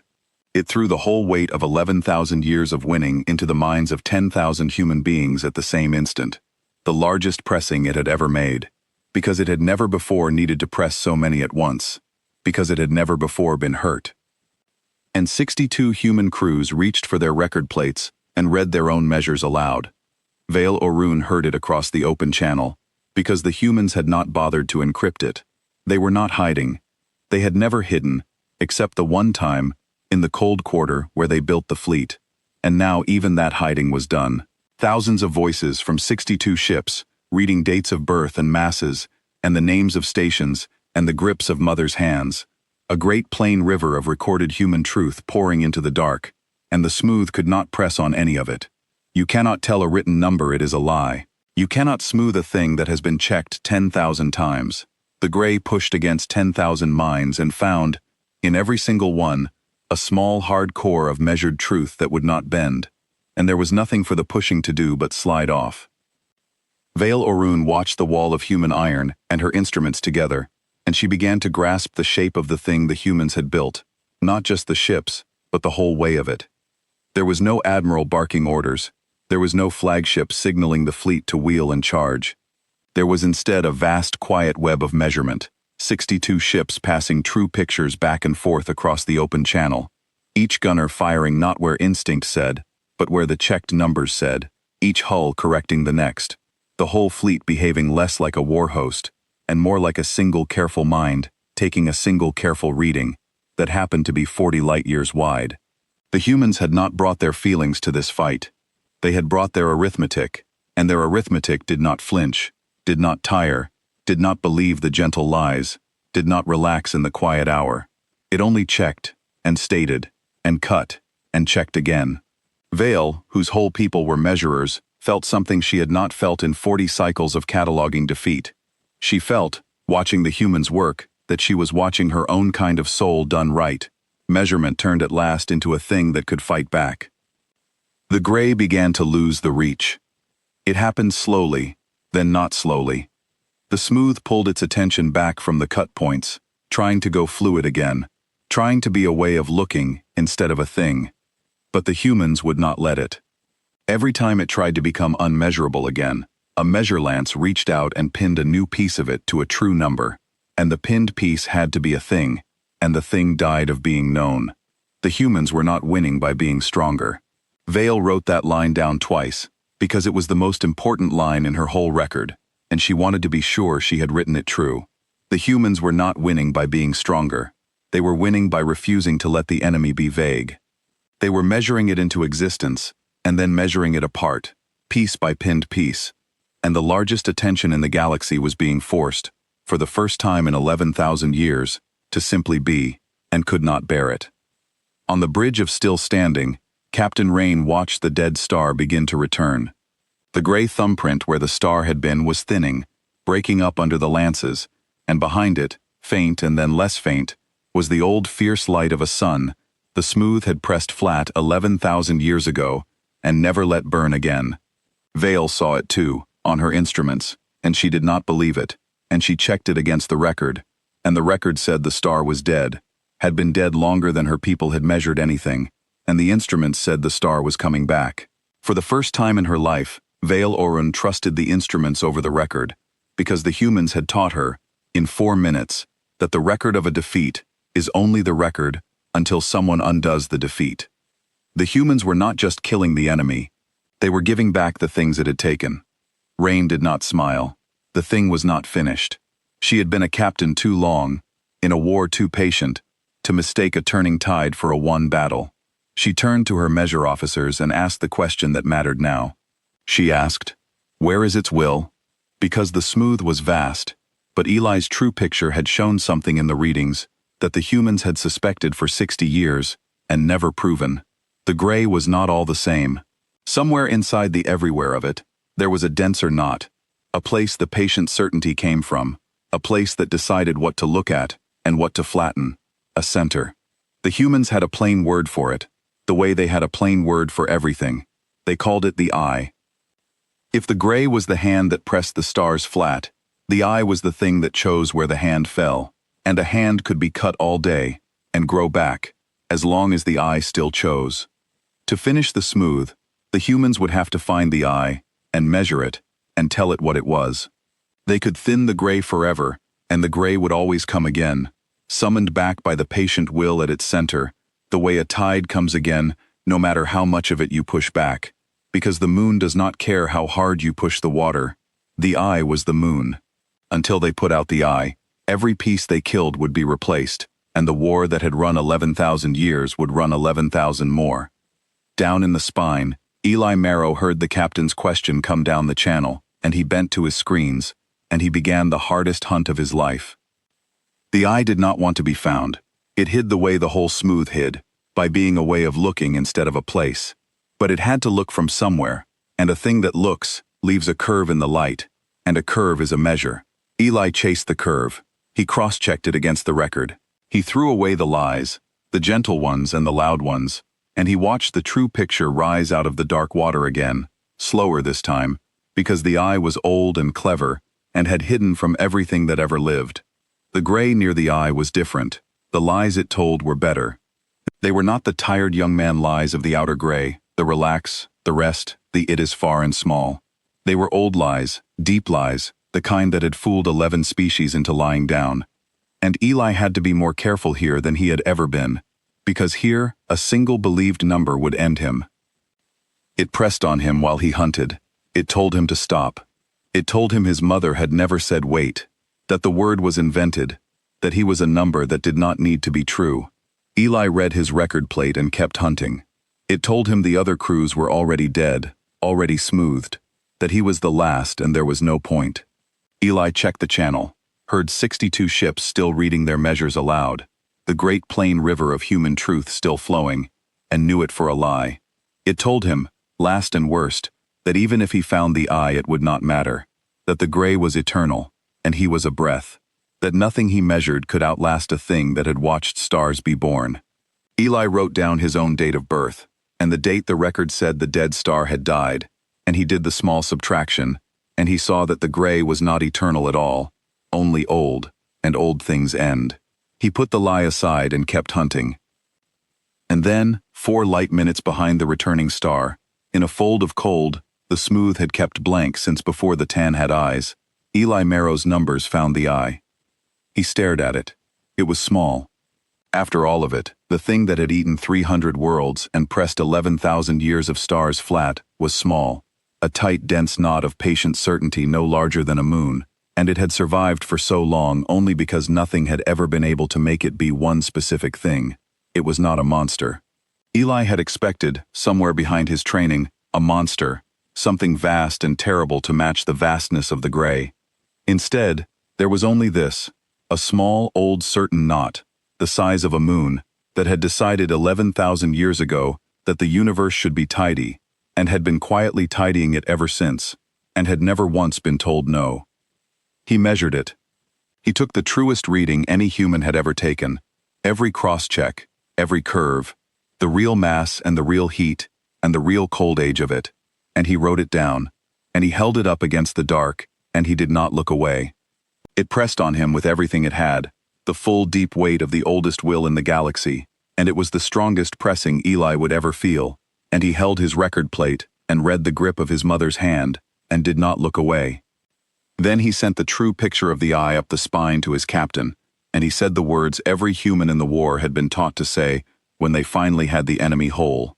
Speaker 1: It threw the whole weight of 11,000 years of winning into the minds of 10,000 human beings at the same instant, the largest pressing it had ever made, because it had never before needed to press so many at once, because it had never before been hurt. And 62 human crews reached for their record plates and read their own measures aloud. Vale Orun heard it across the open channel, because the humans had not bothered to encrypt it. They were not hiding. They had never hidden, except the one time, in the cold quarter where they built the fleet, and now even that hiding was done. Thousands of voices from 62 ships, reading dates of birth and masses, and the names of stations, and the grips of mothers' hands. A great plain river of recorded human truth pouring into the dark, and the smooth could not press on any of it. You cannot tell a written number it is a lie. You cannot smooth a thing that has been checked 10,000 times. The gray pushed against 10,000 minds and found, in every single one, a small hard core of measured truth that would not bend, and there was nothing for the pushing to do but slide off. Vale Orun watched the wall of human iron and her instruments together, and she began to grasp the shape of the thing the humans had built, not just the ships, but the whole way of it. There was no admiral barking orders. There was no flagship signaling the fleet to wheel and charge. There was instead a vast quiet web of measurement, 62 ships passing true pictures back and forth across the open channel, each gunner firing not where instinct said, but where the checked numbers said, each hull correcting the next, the whole fleet behaving less like a war host, and more like a single careful mind, taking a single careful reading, that happened to be 40 light-years wide. The humans had not brought their feelings to this fight. They had brought their arithmetic, and their arithmetic did not flinch, did not tire, did not believe the gentle lies, did not relax in the quiet hour. It only checked, and stated, and cut, and checked again. Vale, whose whole people were measurers, felt something she had not felt in 40 cycles of cataloging defeat. She felt, watching the humans work, that she was watching her own kind of soul done right. Measurement turned at last into a thing that could fight back. The gray began to lose the reach. It happened slowly, then not slowly. The smooth pulled its attention back from the cut points, trying to go fluid again, trying to be a way of looking instead of a thing. But the humans would not let it. Every time it tried to become unmeasurable again, a measure lance reached out and pinned a new piece of it to a true number, and the pinned piece had to be a thing, and the thing died of being known. The humans were not winning by being stronger. Vale wrote that line down twice, because it was the most important line in her whole record, and she wanted to be sure she had written it true. The humans were not winning by being stronger. They were winning by refusing to let the enemy be vague. They were measuring it into existence, and then measuring it apart, piece by pinned piece, and the largest attention in the galaxy was being forced, for the first time in 11,000 years, to simply be, and could not bear it. On the bridge of Still Standing, Captain Rain watched the dead star begin to return. The gray thumbprint where the star had been was thinning, breaking up under the lances, and behind it, faint and then less faint, was the old fierce light of a sun the smooth had pressed flat 11,000 years ago and never let burn again. Vale saw it too, on her instruments, and she did not believe it, and she checked it against the record, and the record said the star was dead, had been dead longer than her people had measured anything, and the instruments said the star was coming back. For the first time in her life, Vale Orun trusted the instruments over the record, because the humans had taught her, in 4 minutes, that the record of a defeat is only the record until someone undoes the defeat. The humans were not just killing the enemy, they were giving back the things it had taken. Rain did not smile. The thing was not finished. She had been a captain too long, in a war too patient, to mistake a turning tide for a won battle. She turned to her measure officers and asked the question that mattered now. She asked, "Where is its will?" Because the smooth was vast, but Eli's true picture had shown something in the readings that the humans had suspected for 60 years, and never proven. The gray was not all the same. Somewhere inside the everywhere of it, there was a denser knot, a place the patient certainty came from, a place that decided what to look at and what to flatten, a center. The humans had a plain word for it, the way they had a plain word for everything. They called it the eye. If the gray was the hand that pressed the stars flat, the eye was the thing that chose where the hand fell, and a hand could be cut all day and grow back, as long as the eye still chose. To finish the smooth, the humans would have to find the eye, and measure it, and tell it what it was. They could thin the gray forever, and the gray would always come again, summoned back by the patient will at its center, the way a tide comes again, no matter how much of it you push back, because the moon does not care how hard you push the water. The eye was the moon. Until they put out the eye, every piece they killed would be replaced, and the war that had run 11,000 years would run 11,000 more. Down in the spine, Eli Marrow heard the captain's question come down the channel, and he bent to his screens, and he began the hardest hunt of his life. The eye did not want to be found. It hid the way the whole smooth hid, by being a way of looking instead of a place. But it had to look from somewhere, and a thing that looks leaves a curve in the light, and a curve is a measure. Eli chased the curve. He cross-checked it against the record. He threw away the lies, the gentle ones and the loud ones, and he watched the true picture rise out of the dark water again, slower this time, because the eye was old and clever, and had hidden from everything that ever lived. The gray near the eye was different. The lies it told were better. They were not the tired young man lies of the outer gray, the relax, the rest, the it is far and small. They were old lies, deep lies, the kind that had fooled 11 species into lying down. And Eli had to be more careful here than he had ever been, because here, a single believed number would end him. It pressed on him while he hunted. It told him to stop. It told him his mother had never said wait, that the word was invented, that he was a number that did not need to be true. Eli read his record plate and kept hunting. It told him the other crews were already dead, already smoothed, that he was the last and there was no point. Eli checked the channel, heard 62 ships still reading their measures aloud, the great plain river of human truth still flowing, and knew it for a lie. It told him, last and worst, that even if he found the eye it would not matter, that the gray was eternal, and he was a breath, that nothing he measured could outlast a thing that had watched stars be born. Eli wrote down his own date of birth, and the date the record said the dead star had died, and he did the small subtraction, and he saw that the gray was not eternal at all, only old, and old things end. He put the lie aside and kept hunting. And then, 4 light minutes behind the returning star, in a fold of cold, the smooth had kept blank since before the tan had eyes, Eli Marrow's numbers found the eye. He stared at it. It was small. After all of it, the thing that had eaten 300 worlds and pressed 11,000 years of stars flat was small, a tight, dense knot of patient certainty no larger than a moon, and it had survived for so long only because nothing had ever been able to make it be one specific thing. It was not a monster. Eli had expected, somewhere behind his training, a monster, something vast and terrible to match the vastness of the gray. Instead, there was only this, a small, old, certain knot, the size of a moon, that had decided 11,000 years ago that the universe should be tidy, and had been quietly tidying it ever since, and had never once been told no. He measured it. He took the truest reading any human had ever taken, every cross-check, every curve, the real mass and the real heat, and the real cold age of it, and he wrote it down, and he held it up against the dark, and he did not look away. It pressed on him with everything it had, the full deep weight of the oldest will in the galaxy, and it was the strongest pressing Eli would ever feel, and he held his record plate and read the grip of his mother's hand, and did not look away. Then he sent the true picture of the eye up the spine to his captain, and he said the words every human in the war had been taught to say when they finally had the enemy whole.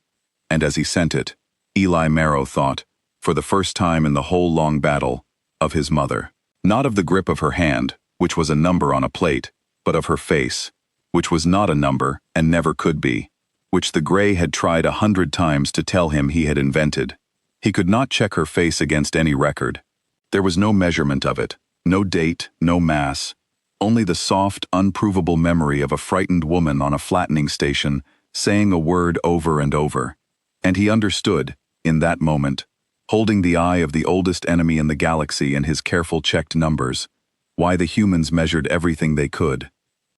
Speaker 1: And as he sent it, Eli Marrow thought, for the first time in the whole long battle, of his mother. Not of the grip of her hand, which was a number on a plate, but of her face, which was not a number and never could be, which the gray had tried 100 times to tell him he had invented. He could not check her face against any record. There was no measurement of it, no date, no mass, only the soft, unprovable memory of a frightened woman on a flattening station saying a word over and over. And he understood, in that moment, holding the eye of the oldest enemy in the galaxy in his careful checked numbers, why the humans measured everything they could.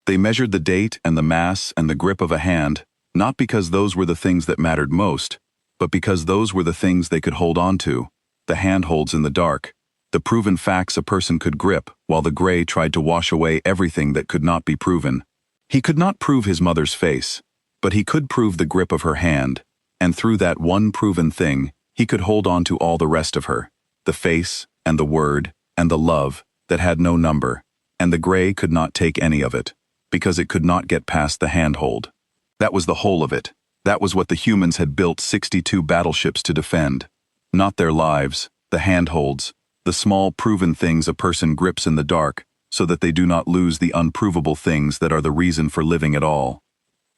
Speaker 1: They measured the date and the mass and the grip of a hand, not because those were the things that mattered most, but because those were the things they could hold on to, the handholds in the dark, the proven facts a person could grip, while the gray tried to wash away everything that could not be proven. He could not prove his mother's face, but he could prove the grip of her hand, and through that one proven thing, he could hold on to all the rest of her, the face and the word and the love that had no number, and the gray could not take any of it, because it could not get past the handhold. That was the whole of it. That was what the humans had built 62 battleships to defend. Not their lives, the handholds, the small proven things a person grips in the dark, so that they do not lose the unprovable things that are the reason for living at all.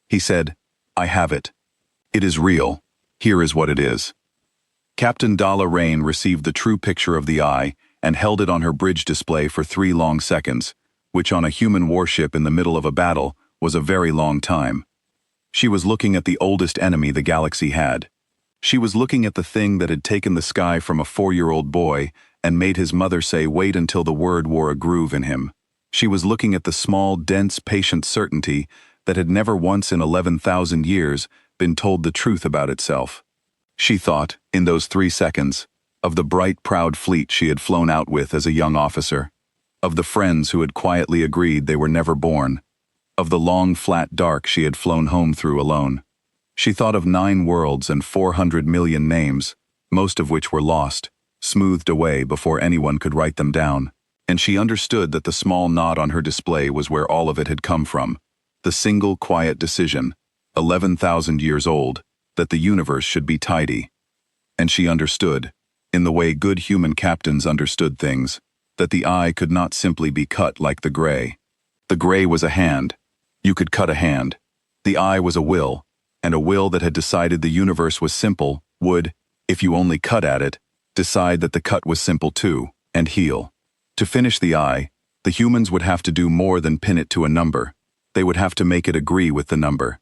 Speaker 1: He said, "I have it. It is real. Here is what it is." Captain Dala Rain received the true picture of the eye and held it on her bridge display for 3 long seconds, which on a human warship in the middle of a battle was a very long time. She was looking at the oldest enemy the galaxy had. She was looking at the thing that had taken the sky from a 4-year-old boy and made his mother say wait until the word wore a groove in him. She was looking at the small, dense, patient certainty that had never once in 11,000 years been told the truth about itself. She thought, in those 3 seconds, of the bright, proud fleet she had flown out with as a young officer, of the friends who had quietly agreed they were never born, of the long, flat dark she had flown home through alone. She thought of 9 worlds and 400 million names, most of which were lost, smoothed away before anyone could write them down, and she understood that the small knot on her display was where all of it had come from, the single quiet decision, 11,000 years old, that the universe should be tidy. And she understood, in the way good human captains understood things, that the eye could not simply be cut like the gray. The gray was a hand. You could cut a hand. The eye was a will, and a will that had decided the universe was simple would, if you only cut at it, decide that the cut was simple too, and heal. To finish the eye, the humans would have to do more than pin it to a number. They would have to make it agree with the number.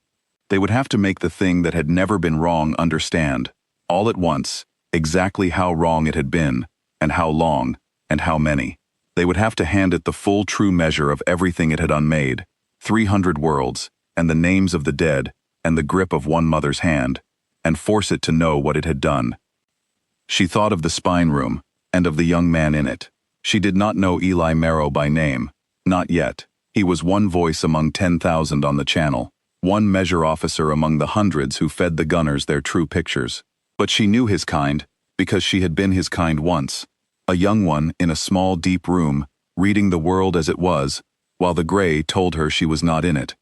Speaker 1: They would have to make the thing that had never been wrong understand, all at once, exactly how wrong it had been, and how long, and how many. They would have to hand it the full true measure of everything it had unmade, 300 worlds, and the names of the dead, and the grip of one mother's hand, and force it to know what it had done. She thought of the spine room, and of the young man in it. She did not know Eli Marrow by name, not yet. He was one voice among 10,000 on the channel, one measure officer among the hundreds who fed the gunners their true pictures. But she knew his kind, because she had been his kind once, a young one in a small deep room, reading the world as it was, while the gray told her she was not in it.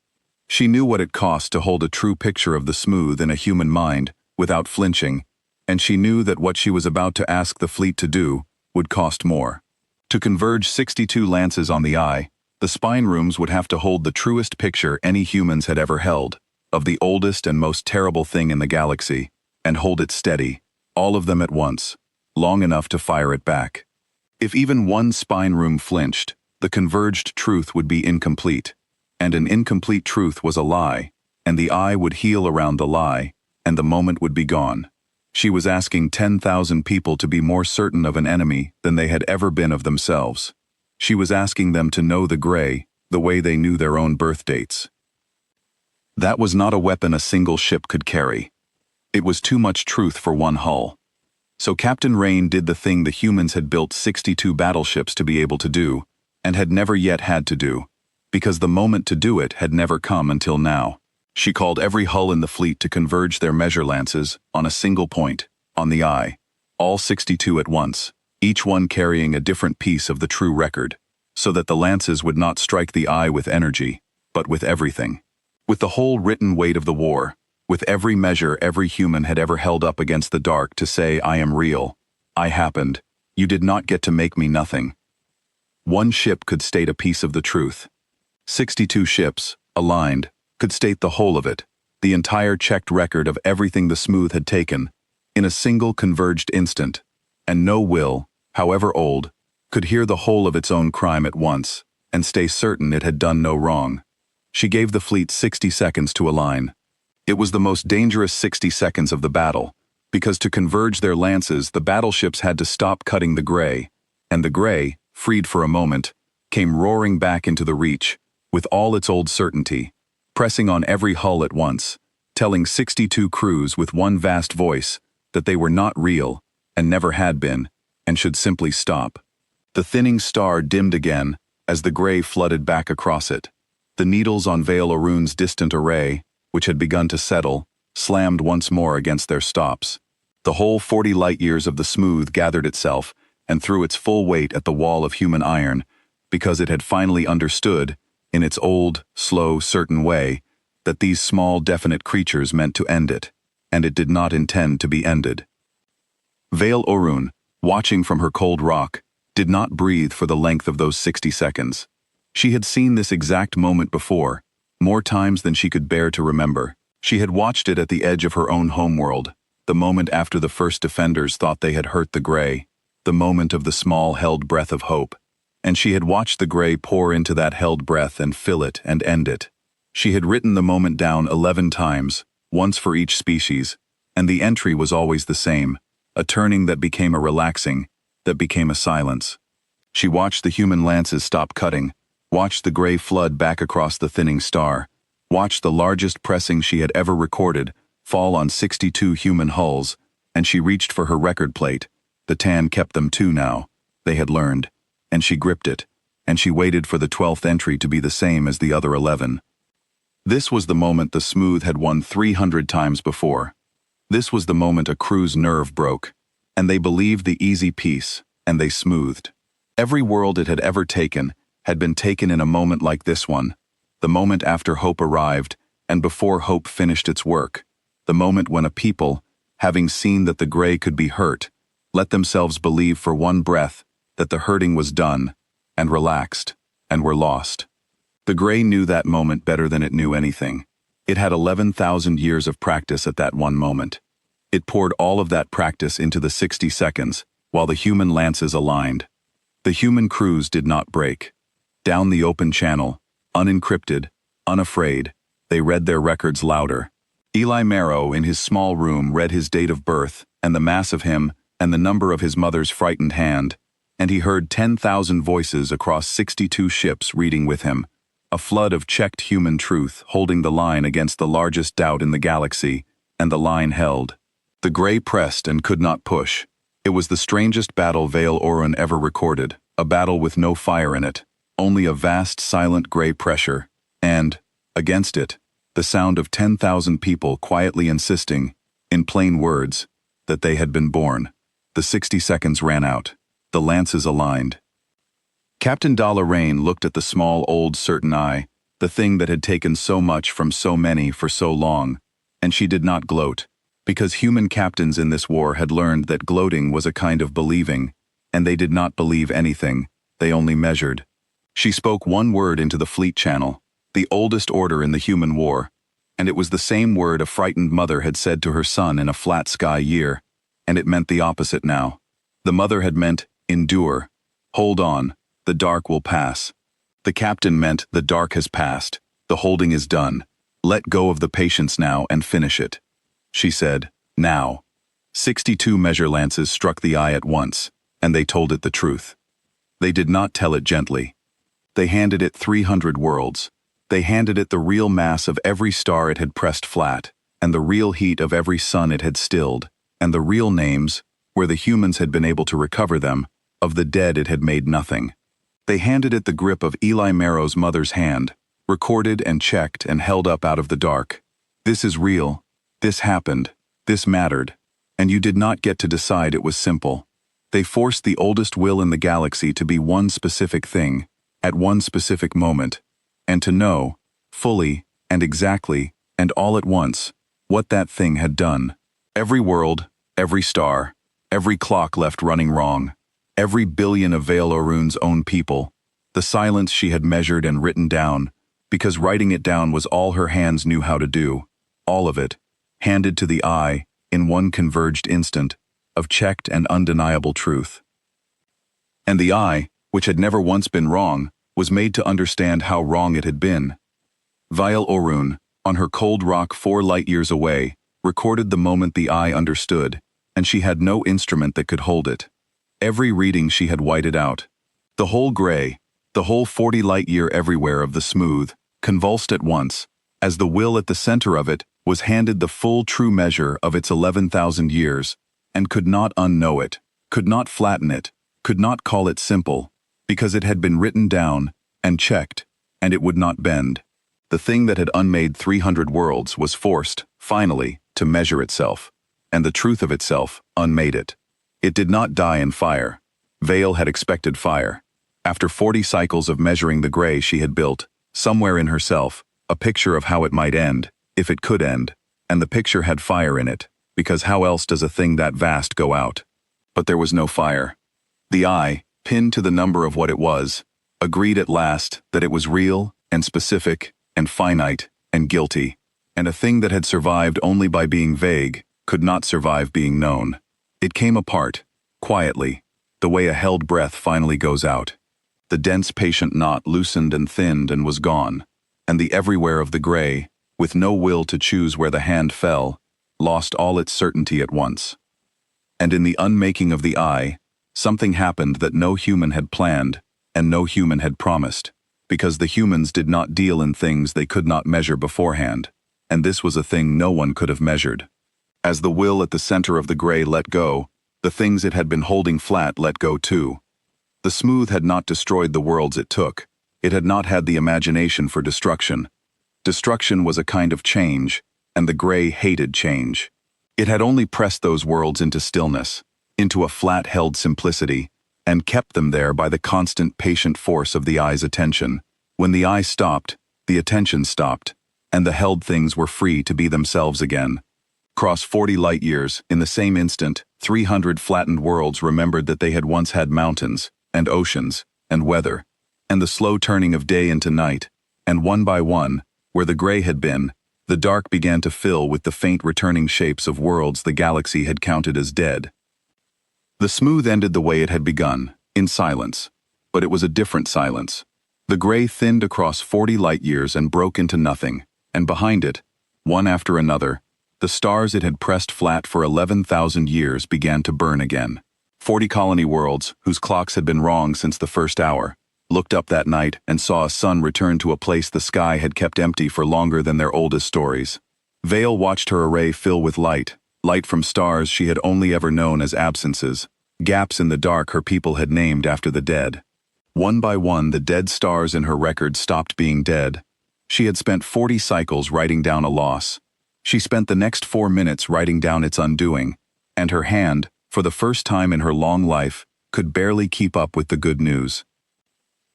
Speaker 1: She knew what it cost to hold a true picture of the smooth in a human mind, without flinching, and she knew that what she was about to ask the fleet to do would cost more. To converge 62 lances on the eye, the spine rooms would have to hold the truest picture any humans had ever held, of the oldest and most terrible thing in the galaxy, and hold it steady, all of them at once, long enough to fire it back. If even one spine room flinched, the converged truth would be incomplete, and an incomplete truth was a lie, and the eye would heal around the lie, and the moment would be gone. She was asking 10,000 people to be more certain of an enemy than they had ever been of themselves. She was asking them to know the gray, the way they knew their own birth dates. That was not a weapon a single ship could carry. It was too much truth for one hull. So Captain Rain did the thing the humans had built 62 battleships to be able to do, and had never yet had to do, because the moment to do it had never come until now. She called every hull in the fleet to converge their measure lances on a single point, on the eye, all 62 at once, each one carrying a different piece of the true record, so that the lances would not strike the eye with energy, but with everything. With the whole written weight of the war, with every measure every human had ever held up against the dark to say, I am real, I happened, you did not get to make me nothing. One ship could state a piece of the truth. 62 ships, aligned, could state the whole of it, the entire checked record of everything the smooth had taken, in a single converged instant, and no will, however old, could hear the whole of its own crime at once, and stay certain it had done no wrong. She gave the fleet 60 seconds to align. It was the most dangerous 60 seconds of the battle, because to converge their lances, the battleships had to stop cutting the gray, and the gray, freed for a moment, came roaring back into the Reach, with all its old certainty, pressing on every hull at once, telling 62 crews with one vast voice that they were not real, and never had been, and should simply stop. The thinning star dimmed again as the gray flooded back across it. The needles on Vale Orun's distant array, which had begun to settle, slammed once more against their stops. The whole 40 light-years of the smooth gathered itself and threw its full weight at the wall of human iron, because it had finally understood, in its old, slow, certain way, that these small, definite creatures meant to end it, and it did not intend to be ended. Vale Orun, watching from her cold rock, did not breathe for the length of those 60 seconds. She had seen this exact moment before, more times than she could bear to remember. She had watched it at the edge of her own homeworld, the moment after the first defenders thought they had hurt the gray, the moment of the small held breath of hope, and she had watched the gray pour into that held breath and fill it and end it. She had written the moment down 11 times, once for each species, and the entry was always the same, a turning that became a relaxing, that became a silence. She watched the human lances stop cutting, watched the gray flood back across the thinning star, watched the largest pressing she had ever recorded fall on 62 human hulls, and she reached for her record plate. The tan kept them too now, they had learned, and she gripped it, and she waited for the 12th entry to be the same as the other 11. This was the moment the smooth had won 300 times before. This was the moment a crew's nerve broke, and they believed the easy peace, and they smoothed. Every world it had ever taken had been taken in a moment like this one, the moment after hope arrived and before hope finished its work, the moment when a people, having seen that the gray could be hurt, let themselves believe for one breath that the hurting was done, and relaxed, and were lost. The gray knew that moment better than it knew anything. It had 11,000 years of practice at that one moment. It poured all of that practice into the 60 seconds, while the human lances aligned. The human crews did not break. Down the open channel, unencrypted, unafraid, they read their records louder. Eli Marrow in his small room read his date of birth, and the mass of him, and the number of his mother's frightened hand, and he heard 10,000 voices across 62 ships reading with him, a flood of checked human truth holding the line against the largest doubt in the galaxy, and the line held. The gray pressed and could not push. It was the strangest battle Vale Orun ever recorded, a battle with no fire in it, only a vast silent gray pressure, and, against it, the sound of 10,000 people quietly insisting, in plain words, that they had been born. The 60 seconds ran out. The lances aligned. Captain Narration looked at the small old certain eye, the thing that had taken so much from so many for so long, and she did not gloat, because human captains in this war had learned that gloating was a kind of believing, and they did not believe anything, they only measured. She spoke one word into the fleet channel, the oldest order in the human war, and it was the same word a frightened mother had said to her son in a flat sky year, and it meant the opposite now. The mother had meant, endure, hold on, the dark will pass. The captain meant, the dark has passed, the holding is done, let go of the patience now and finish it. She said, now. 62 measure lances struck the eye at once, and they told it the truth. They did not tell it gently. They handed it 300 worlds. They handed it the real mass of every star it had pressed flat, and the real heat of every sun it had stilled, and the real names, where the humans had been able to recover them, of the dead it had made nothing. They handed it the grip of Eli Marrow's mother's hand, recorded and checked and held up out of the dark. This is real. This happened. This mattered. And you did not get to decide it was simple. They forced the oldest will in the galaxy to be one specific thing, at one specific moment, and to know, fully, and exactly, and all at once, what that thing had done. Every world, every star, every clock left running wrong, every billion of Vale Orun's own people, the silence she had measured and written down, because writing it down was all her hands knew how to do, all of it, handed to the eye, in one converged instant, of checked and undeniable truth. And the eye, which had never once been wrong, was made to understand how wrong it had been. Vale Orun, on her cold rock 4 light-years away, recorded the moment the eye understood, and she had no instrument that could hold it. Every reading she had whited out. The whole gray, the whole 40 light-year everywhere of the smooth, convulsed at once, as the will at the center of it was handed the full true measure of its 11,000 years, and could not unknow it, could not flatten it, could not call it simple, because it had been written down, and checked, and it would not bend. The thing that had unmade 300 worlds was forced, finally, to measure itself, and the truth of itself unmade it. It did not die in fire. Vale had expected fire. After 40 cycles of measuring the gray she had built, somewhere in herself, a picture of how it might end, if it could end, and the picture had fire in it, because how else does a thing that vast go out? But there was no fire. The eye, pinned to the number of what it was, agreed at last that it was real and specific and finite and guilty, and a thing that had survived only by being vague could not survive being known. It came apart, quietly, the way a held breath finally goes out. The dense patient knot loosened and thinned and was gone, and the everywhere of the gray, with no will to choose where the hand fell, lost all its certainty at once. And in the unmaking of the eye, something happened that no human had planned and no human had promised, because the humans did not deal in things they could not measure beforehand, and this was a thing no one could have measured. As the will at the center of the gray let go, the things it had been holding flat let go too. The smooth had not destroyed the worlds it took. It had not had the imagination for destruction. Destruction was a kind of change, and the gray hated change. It had only pressed those worlds into stillness, into a flat-held simplicity, and kept them there by the constant patient force of the eye's attention. When the eye stopped, the attention stopped, and the held things were free to be themselves again. Cross 40 light-years, in the same instant, 300 flattened worlds remembered that they had once had mountains, and oceans, and weather, and the slow turning of day into night, and one by one, where the gray had been, the dark began to fill with the faint returning shapes of worlds the galaxy had counted as dead. The smooth ended the way it had begun, in silence, but it was a different silence. The gray thinned across 40 light-years and broke into nothing, and behind it, one after another, the stars it had pressed flat for 11,000 years began to burn again. 40 colony worlds, whose clocks had been wrong since the first hour, looked up that night and saw a sun return to a place the sky had kept empty for longer than their oldest stories. Vale watched her array fill with light, light from stars she had only ever known as absences, gaps in the dark her people had named after the dead. One by one the dead stars in her record stopped being dead. She had spent 40 cycles writing down a loss. She spent the next 4 minutes writing down its undoing, and her hand, for the first time in her long life, could barely keep up with the good news.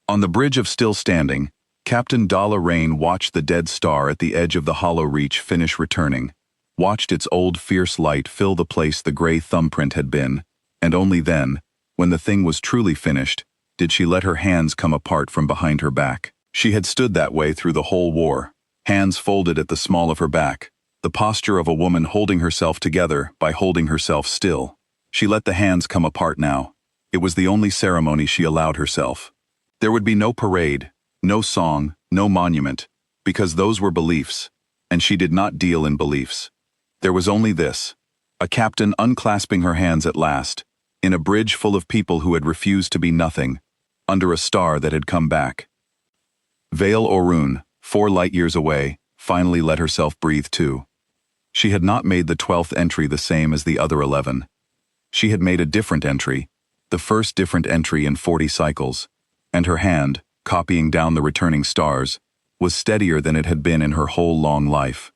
Speaker 1: On the bridge of Still Standing, Captain Dalla Rain watched the dead star at the edge of the hollow reach finish returning, watched its old fierce light fill the place the gray thumbprint had been, and only then, when the thing was truly finished, did she let her hands come apart from behind her back. She had stood that way through the whole war, hands folded at the small of her back, the posture of a woman holding herself together by holding herself still. She let the hands come apart now. It was the only ceremony she allowed herself. There would be no parade, no song, no monument, because those were beliefs, and she did not deal in beliefs. There was only this, a captain unclasping her hands at last, in a bridge full of people who had refused to be nothing, under a star that had come back. Vale Orun, 4 light-years away, finally let herself breathe too. She had not made the 12th entry the same as the other 11. She had made a different entry, the first different entry in 40 cycles, and her hand, copying down the returning stars, was steadier than it had been in her whole long life.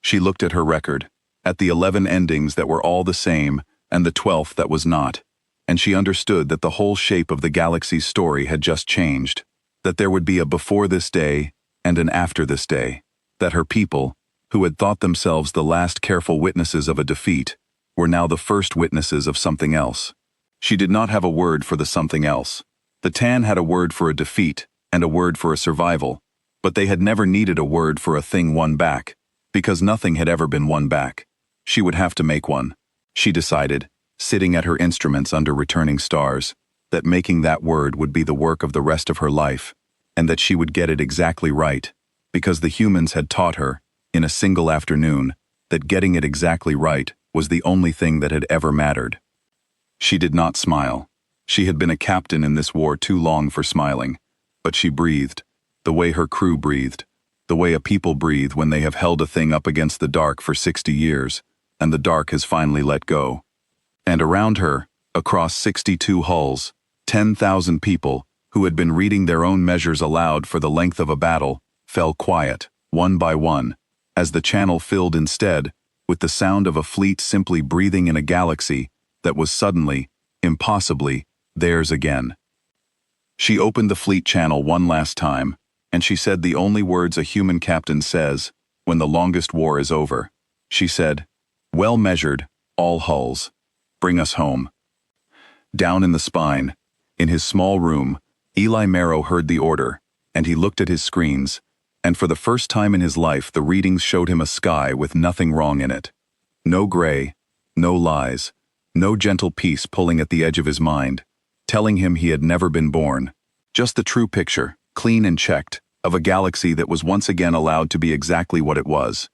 Speaker 1: She looked at her record, at the 11 endings that were all the same and the 12th that was not, and she understood that the whole shape of the galaxy's story had just changed, that there would be a before this day and an after this day, that her people, who had thought themselves the last careful witnesses of a defeat, were now the first witnesses of something else. She did not have a word for the something else. The Tan had a word for a defeat and a word for a survival, but they had never needed a word for a thing won back, because nothing had ever been won back. She would have to make one. She decided, sitting at her instruments under returning stars, that making that word would be the work of the rest of her life, and that she would get it exactly right, because the humans had taught her, in a single afternoon, that getting it exactly right was the only thing that had ever mattered. She did not smile. She had been a captain in this war too long for smiling. But she breathed, the way her crew breathed, the way a people breathe when they have held a thing up against the dark for 60 years, and the dark has finally let go. And around her, across 62 hulls, 10,000 people, who had been reading their own measures aloud for the length of a battle, fell quiet, one by one, as the channel filled instead with the sound of a fleet simply breathing in a galaxy that was suddenly, impossibly, theirs again. She opened the fleet channel one last time, and she said the only words a human captain says when the longest war is over. She said, "Well measured, all hulls. Bring us home." Down in the spine, in his small room, Eli Marrow heard the order, and he looked at his screens, and for the first time in his life the readings showed him a sky with nothing wrong in it. No gray, no lies, no gentle peace pulling at the edge of his mind, telling him he had never been born. Just the true picture, clean and checked, of a galaxy that was once again allowed to be exactly what it was.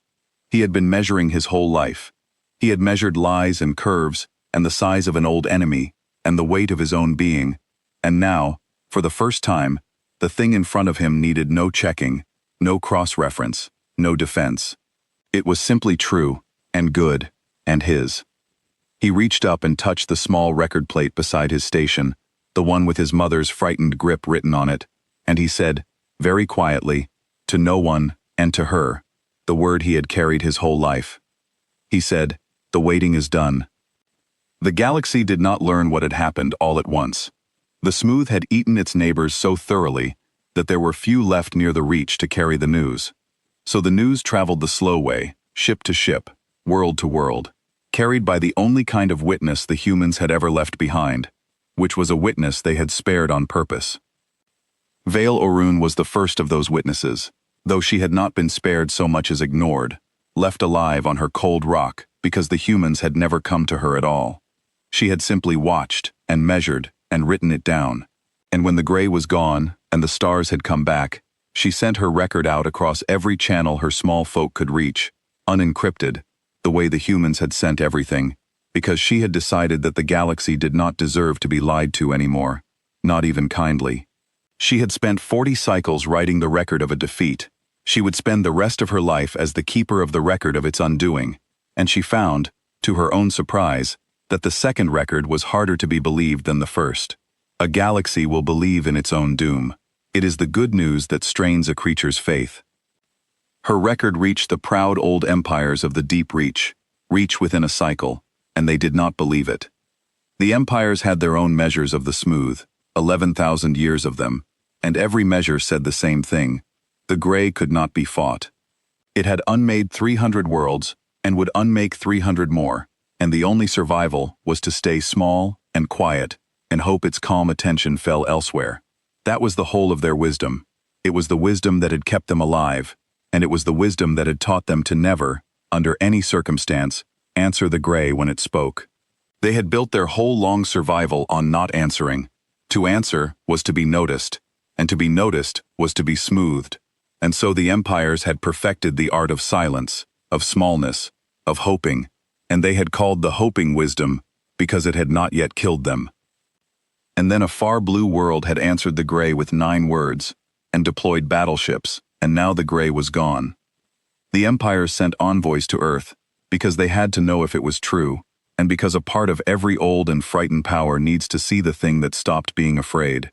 Speaker 1: He had been measuring his whole life. He had measured lies and curves, and the size of an old enemy, and the weight of his own being, and now, for the first time, the thing in front of him needed no checking, no cross-reference, no defense. It was simply true, and good, and his. He reached up and touched the small record plate beside his station, the one with his mother's frightened grip written on it, and he said, very quietly, to no one and to her, the word he had carried his whole life. He said, "The waiting is done." The galaxy did not learn what had happened all at once. The smooth had eaten its neighbors so thoroughly that there were few left near the reach to carry the news. So the news traveled the slow way, ship to ship, world to world, carried by the only kind of witness the humans had ever left behind, which was a witness they had spared on purpose. Vale Orun was the first of those witnesses, though she had not been spared so much as ignored, left alive on her cold rock because the humans had never come to her at all. She had simply watched and measured and written it down, and when the gray was gone and the stars had come back, she sent her record out across every channel her small folk could reach, unencrypted, the way the humans had sent everything, because she had decided that the galaxy did not deserve to be lied to anymore, not even kindly. She had spent 40 cycles writing the record of a defeat. She would spend the rest of her life as the keeper of the record of its undoing, and she found, to her own surprise, that the second record was harder to be believed than the first. A galaxy will believe in its own doom. It is the good news that strains a creature's faith. Her record reached the proud old empires of the deep reach within a cycle, and they did not believe it. The empires had their own measures of the smooth, 11,000 years of them, and every measure said the same thing. The gray could not be fought. It had unmade 300 worlds, and would unmake 300 more, and the only survival was to stay small and quiet, and hope its calm attention fell elsewhere. That was the whole of their wisdom. It was the wisdom that had kept them alive, and it was the wisdom that had taught them to never, under any circumstance, answer the gray when it spoke. They had built their whole long survival on not answering. To answer was to be noticed, and to be noticed was to be smoothed. And so the empires had perfected the art of silence, of smallness, of hoping, and they had called the hoping wisdom because it had not yet killed them. And then a far blue world had answered the gray with 9 words, and deployed battleships, and now the gray was gone. The empires sent envoys to Earth, because they had to know if it was true, and because a part of every old and frightened power needs to see the thing that stopped being afraid.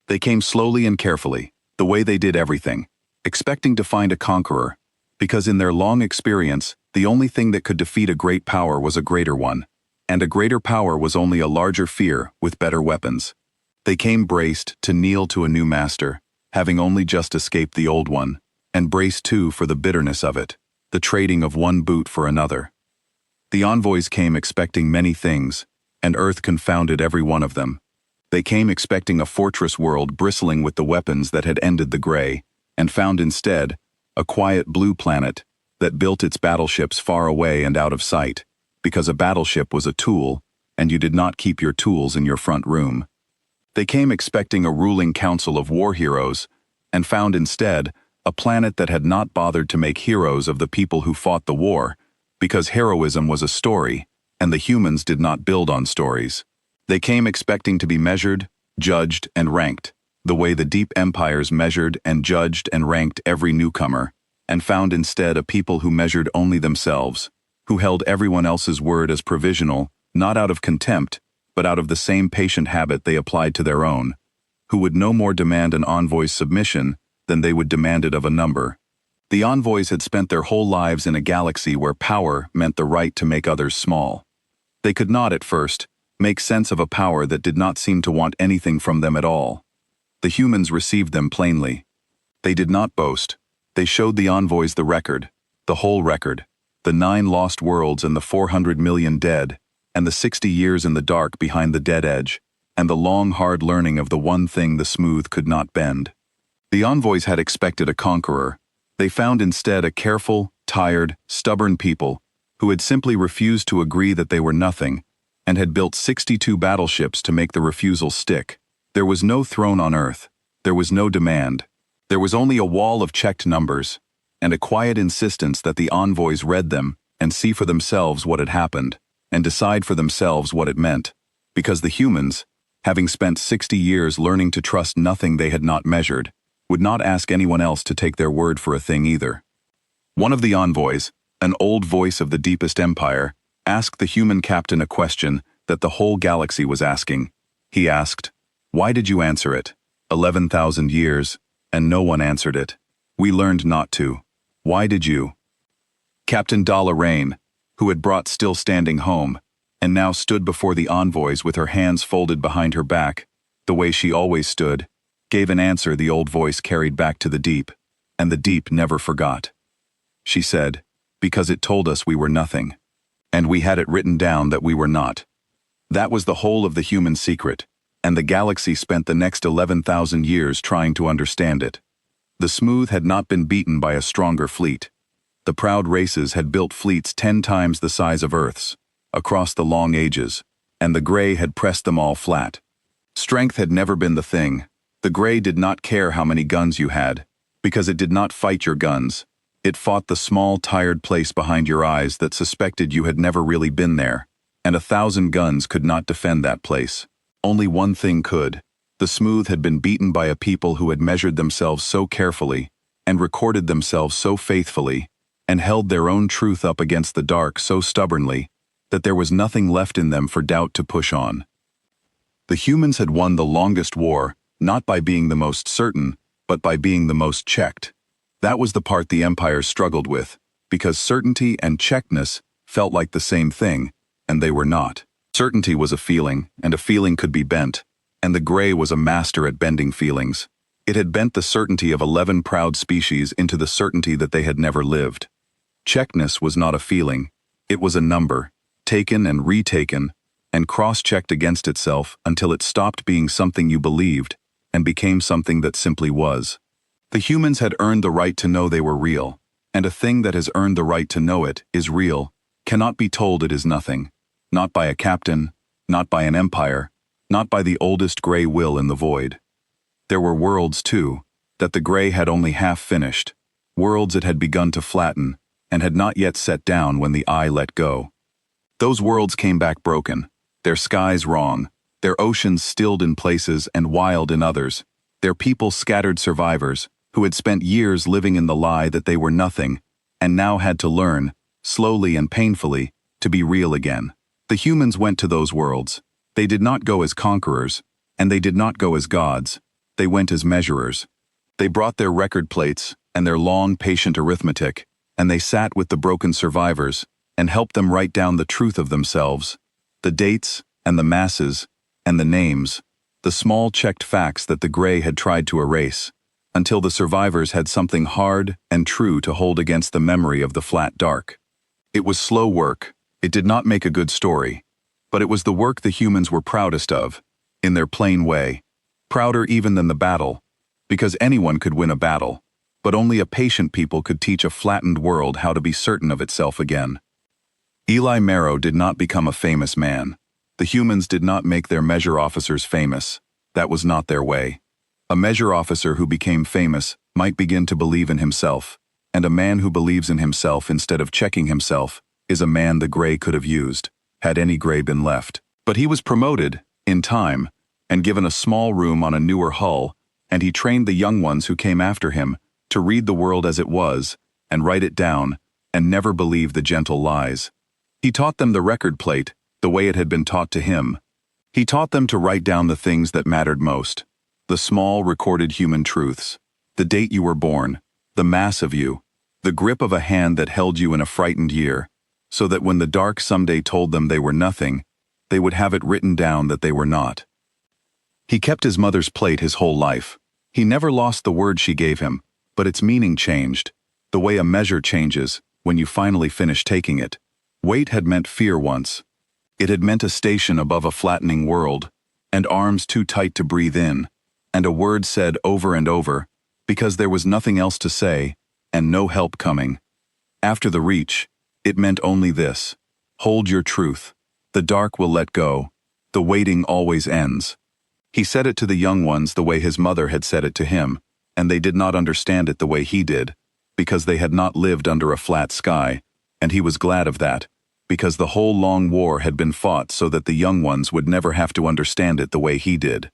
Speaker 1: They came slowly and carefully, the way they did everything, expecting to find a conqueror, because in their long experience, the only thing that could defeat a great power was a greater one, and a greater power was only a larger fear with better weapons. They came braced to kneel to a new master, having only just escaped the old one, and braced too for the bitterness of it, the trading of one boot for another. The envoys came expecting many things, and Earth confounded every one of them. They came expecting a fortress world bristling with the weapons that had ended the gray, and found instead a quiet blue planet that built its battleships far away and out of sight, because a battleship was a tool, and you did not keep your tools in your front room. They came expecting a ruling council of war heroes, and found instead a planet that had not bothered to make heroes of the people who fought the war, because heroism was a story, and the humans did not build on stories. They came expecting to be measured, judged, and ranked, the way the deep empires measured and judged and ranked every newcomer, and found instead a people who measured only themselves, who held everyone else's word as provisional, not out of contempt, but out of the same patient habit they applied to their own, who would no more demand an envoy's submission than they would demand it of a number. The envoys had spent their whole lives in a galaxy where power meant the right to make others small. They could not, at first, make sense of a power that did not seem to want anything from them at all. The humans received them plainly. They did not boast. They showed the envoys the record, the whole record, the 9 lost worlds and the 400 million dead, and the 60 years in the dark behind the dead edge, and the long hard learning of the one thing the smooth could not bend. The envoys had expected a conqueror. They found instead a careful, tired, stubborn people who had simply refused to agree that they were nothing, and had built 62 battleships to make the refusal stick. There was no throne on Earth. There was no demand. There was only a wall of checked numbers, and a quiet insistence that the envoys read them and see for themselves what had happened, and decide for themselves what it meant, because the humans, having spent 60 years learning to trust nothing they had not measured, would not ask anyone else to take their word for a thing either. One of the envoys, an old voice of the deepest empire, asked the human captain a question that the whole galaxy was asking. He asked, "Why did you answer it? 11,000 years, and no one answered it. We learned not to. Why did you?" Captain Narration, who had brought Still Standing home, and now stood before the envoys with her hands folded behind her back, the way she always stood, gave an answer the old voice carried back to the deep, and the deep never forgot. She said, "Because it told us we were nothing, and we had it written down that we were not." That was the whole of the human secret, and the galaxy spent the next 11,000 years trying to understand it. The smooth had not been beaten by a stronger fleet. The proud races had built fleets 10 times the size of Earth's, across the long ages, and the gray had pressed them all flat. Strength had never been the thing. The gray did not care how many guns you had, because it did not fight your guns. It fought the small, tired place behind your eyes that suspected you had never really been there, and 1,000 guns could not defend that place. Only one thing could. The smooth had been beaten by a people who had measured themselves so carefully, and recorded themselves so faithfully, and held their own truth up against the dark so stubbornly, that there was nothing left in them for doubt to push on. The humans had won the longest war, not by being the most certain, but by being the most checked. That was the part the empires struggled with, because certainty and checkedness felt like the same thing, and they were not. Certainty was a feeling, and a feeling could be bent, and the gray was a master at bending feelings. It had bent the certainty of 11 proud species into the certainty that they had never lived. Checkedness was not a feeling, it was a number, taken and retaken, and cross-checked against itself until it stopped being something you believed, and became something that simply was. The humans had earned the right to know they were real, and a thing that has earned the right to know it is real, cannot be told it is nothing, not by a captain, not by an empire, not by the oldest gray will in the void. There were worlds, too, that the gray had only half finished, worlds it had begun to flatten, and had not yet set down when the eye let go. Those worlds came back broken, their skies wrong, their oceans stilled in places and wild in others, their people scattered survivors, who had spent years living in the lie that they were nothing, and now had to learn, slowly and painfully, to be real again. The humans went to those worlds. They did not go as conquerors, and they did not go as gods. They went as measurers. They brought their record plates and their long, patient arithmetic, and they sat with the broken survivors and helped them write down the truth of themselves, the dates and the masses and the names, the small checked facts that the gray had tried to erase, until the survivors had something hard and true to hold against the memory of the flat dark. It was slow work. It did not make a good story, but it was the work the humans were proudest of, in their plain way, prouder even than the battle, because anyone could win a battle, but only a patient people could teach a flattened world how to be certain of itself again. Eli Marrow did not become a famous man. The humans did not make their measure officers famous. That was not their way. A measure officer who became famous might begin to believe in himself, and a man who believes in himself instead of checking himself is a man the Grey could have used, had any Grey been left. But he was promoted, in time, and given a small room on a newer hull, and he trained the young ones who came after him to read the world as it was, and write it down, and never believe the gentle lies. He taught them the record plate, the way it had been taught to him. He taught them to write down the things that mattered most, the small recorded human truths, the date you were born, the mass of you, the grip of a hand that held you in a frightened year, so that when the dark someday told them they were nothing, they would have it written down that they were not. He kept his mother's plate his whole life. He never lost the word she gave him, but its meaning changed, the way a measure changes when you finally finish taking it. Weight had meant fear once. It had meant a station above a flattening world, and arms too tight to breathe in, and a word said over and over, because there was nothing else to say, and no help coming. After the reach, it meant only this: hold your truth. The dark will let go. The waiting always ends. He said it to the young ones the way his mother had said it to him, and they did not understand it the way he did, because they had not lived under a flat sky, and he was glad of that, because the whole long war had been fought so that the young ones would never have to understand it the way he did.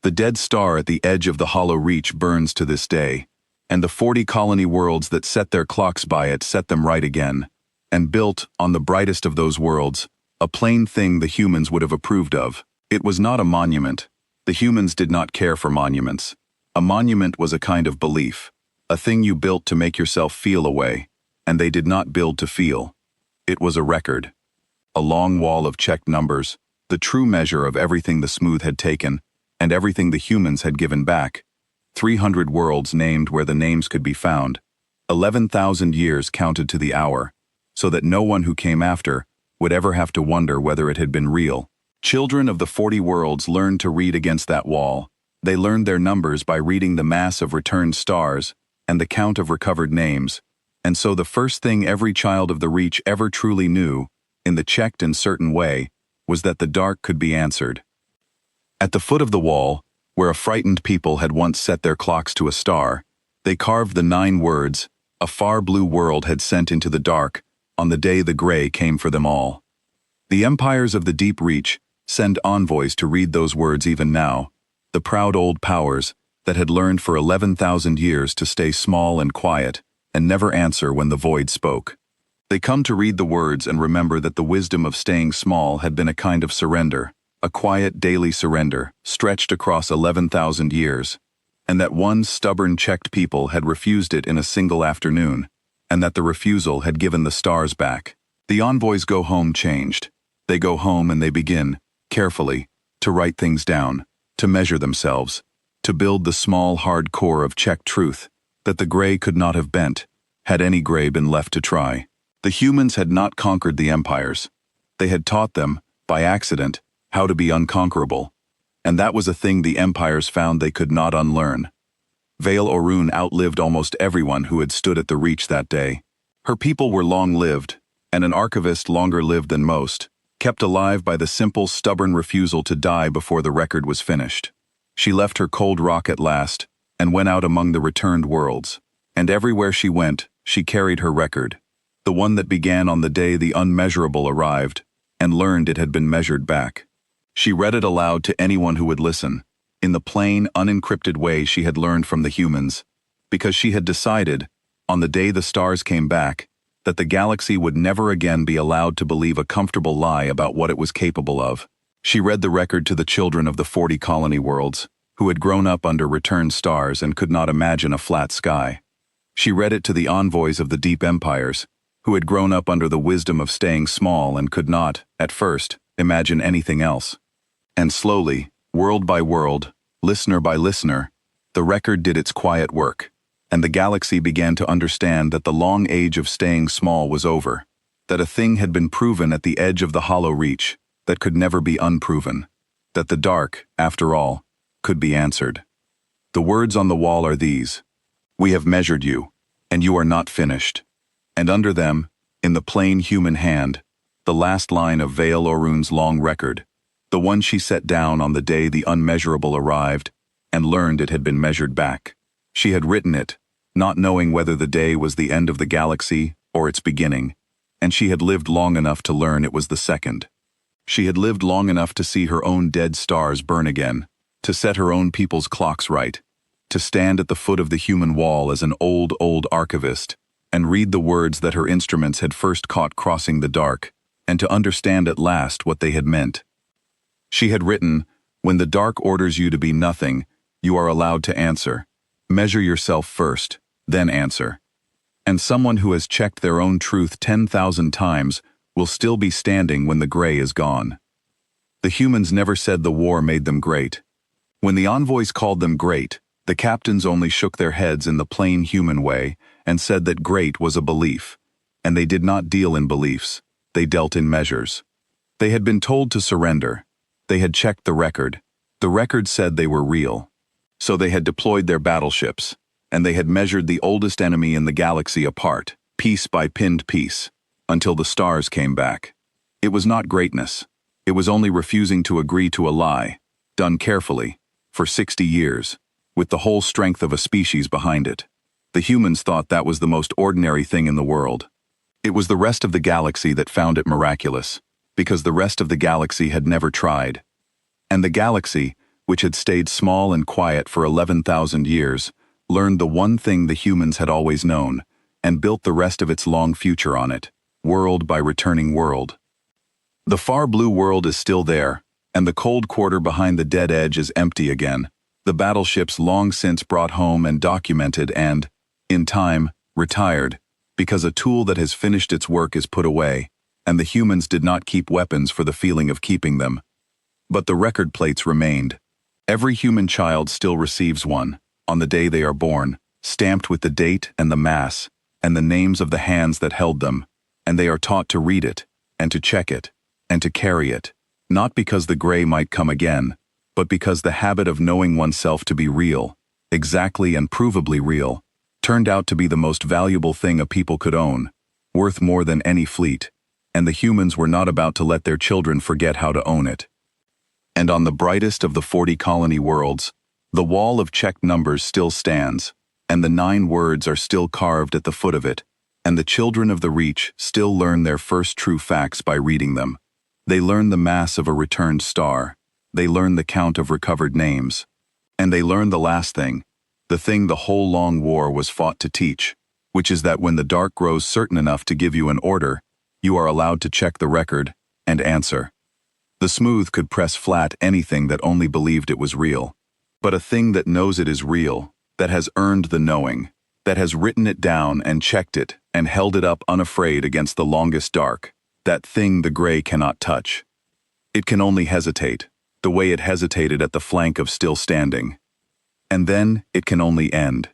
Speaker 1: The dead star at the edge of the hollow reach burns to this day, and the 40 colony worlds that set their clocks by it set them right again, and built, on the brightest of those worlds, a plain thing the humans would have approved of. It was not a monument. The humans did not care for monuments. A monument was a kind of belief, a thing you built to make yourself feel a way, and they did not build to feel. It was a record. A long wall of checked numbers, the true measure of everything the Smooth had taken, and everything the humans had given back. 300 worlds named where the names could be found. 11,000 years counted to the hour, so that no one who came after would ever have to wonder whether it had been real. Children of the 40 worlds learned to read against that wall. They learned their numbers by reading the mass of returned stars and the count of recovered names, and so the first thing every child of the Reach ever truly knew, in the checked and certain way, was that the dark could be answered. At the foot of the wall, where a frightened people had once set their clocks to a star, they carved the 9 words a far blue world had sent into the dark on the day the Grey came for them all. The empires of the deep Reach send envoys to read those words even now, the proud old powers that had learned for 11,000 years to stay small and quiet and never answer when the void spoke. They come to read the words and remember that the wisdom of staying small had been a kind of surrender, a quiet daily surrender stretched across 11,000 years, and that one stubborn checked people had refused it in a single afternoon, and that the refusal had given the stars back. The envoys go home changed. They go home and they begin, carefully, to write things down, to measure themselves, to build the small hard core of checked truth that the Grey could not have bent, had any Grey been left to try. The humans had not conquered the empires. They had taught them, by accident, how to be unconquerable, and that was a thing the empires found they could not unlearn. Vale Orun outlived almost everyone who had stood at the Reach that day. Her people were long-lived, and an archivist longer lived than most, kept alive by the simple, stubborn refusal to die before the record was finished. She left her cold rock at last, and went out among the returned worlds, and everywhere she went, she carried her record, the one that began on the day the unmeasurable arrived, and learned it had been measured back. She read it aloud to anyone who would listen, in the plain, unencrypted way she had learned from the humans, because she had decided, on the day the stars came back, that the galaxy would never again be allowed to believe a comfortable lie about what it was capable of. She read the record to the children of the 40 colony worlds, who had grown up under returned stars and could not imagine a flat sky. She read it to the envoys of the deep empires, who had grown up under the wisdom of staying small and could not, at first, imagine anything else. And slowly, world by world, listener by listener, the record did its quiet work, and the galaxy began to understand that the long age of staying small was over, that a thing had been proven at the edge of the hollow reach that could never be unproven, that the dark, after all, could be answered. The words on the wall are these: "We have measured you, and you are not finished." And under them, in the plain human hand, the last line of Vale Orun's long record, the one she set down on the day the unmeasurable arrived and learned it had been measured back. She had written it, not knowing whether the day was the end of the galaxy or its beginning, and she had lived long enough to learn it was the second. She had lived long enough to see her own dead stars burn again, to set her own people's clocks right, to stand at the foot of the human wall as an old archivist, and read the words that her instruments had first caught crossing the dark, and to understand at last what they had meant. She had written, "When the dark orders you to be nothing, you are allowed to answer. Measure yourself first, then answer." And someone who has checked their own truth 10,000 times will still be standing when the gray is gone. The humans never said the war made them great. When the envoys called them great, the captains only shook their heads in the plain human way and said that great was a belief, and they did not deal in beliefs, they dealt in measures. They had been told to surrender. They had checked the record. The record said they were real. So they had deployed their battleships, and they had measured the oldest enemy in the galaxy apart, piece by pinned piece, until the stars came back. It was not greatness. It was only refusing to agree to a lie, done carefully, for 60 years, with the whole strength of a species behind it. The humans thought that was the most ordinary thing in the world. It was the rest of the galaxy that found it miraculous, because the rest of the galaxy had never tried. And the galaxy, which had stayed small and quiet for 11,000 years, learned the one thing the humans had always known, and built the rest of its long future on it, world by returning world. The far blue world is still there, and the cold quarter behind the dead edge is empty again, the battleships long since brought home and documented and, in time, retired, because a tool that has finished its work is put away, and the humans did not keep weapons for the feeling of keeping them. But the record plates remained. Every human child still receives one, on the day they are born, stamped with the date and the mass, and the names of the hands that held them, and they are taught to read it, and to check it, and to carry it, not because the gray might come again, but because the habit of knowing oneself to be real, exactly and provably real, turned out to be the most valuable thing a people could own, worth more than any fleet, and the humans were not about to let their children forget how to own it. And on the brightest of the 40 colony worlds, the wall of checked numbers still stands, and the 9 words are still carved at the foot of it, and the children of the Reach still learn their first true facts by reading them. They learn the mass of a returned star, they learn the count of recovered names, and they learn the last thing, the thing the whole long war was fought to teach, which is that when the dark grows certain enough to give you an order, you are allowed to check the record and answer. The smooth could press flat anything that only believed it was real, but a thing that knows it is real, that has earned the knowing, that has written it down and checked it and held it up unafraid against the longest dark, that thing the gray cannot touch. It can only hesitate, the way it hesitated at the flank of still standing. And then it can only end.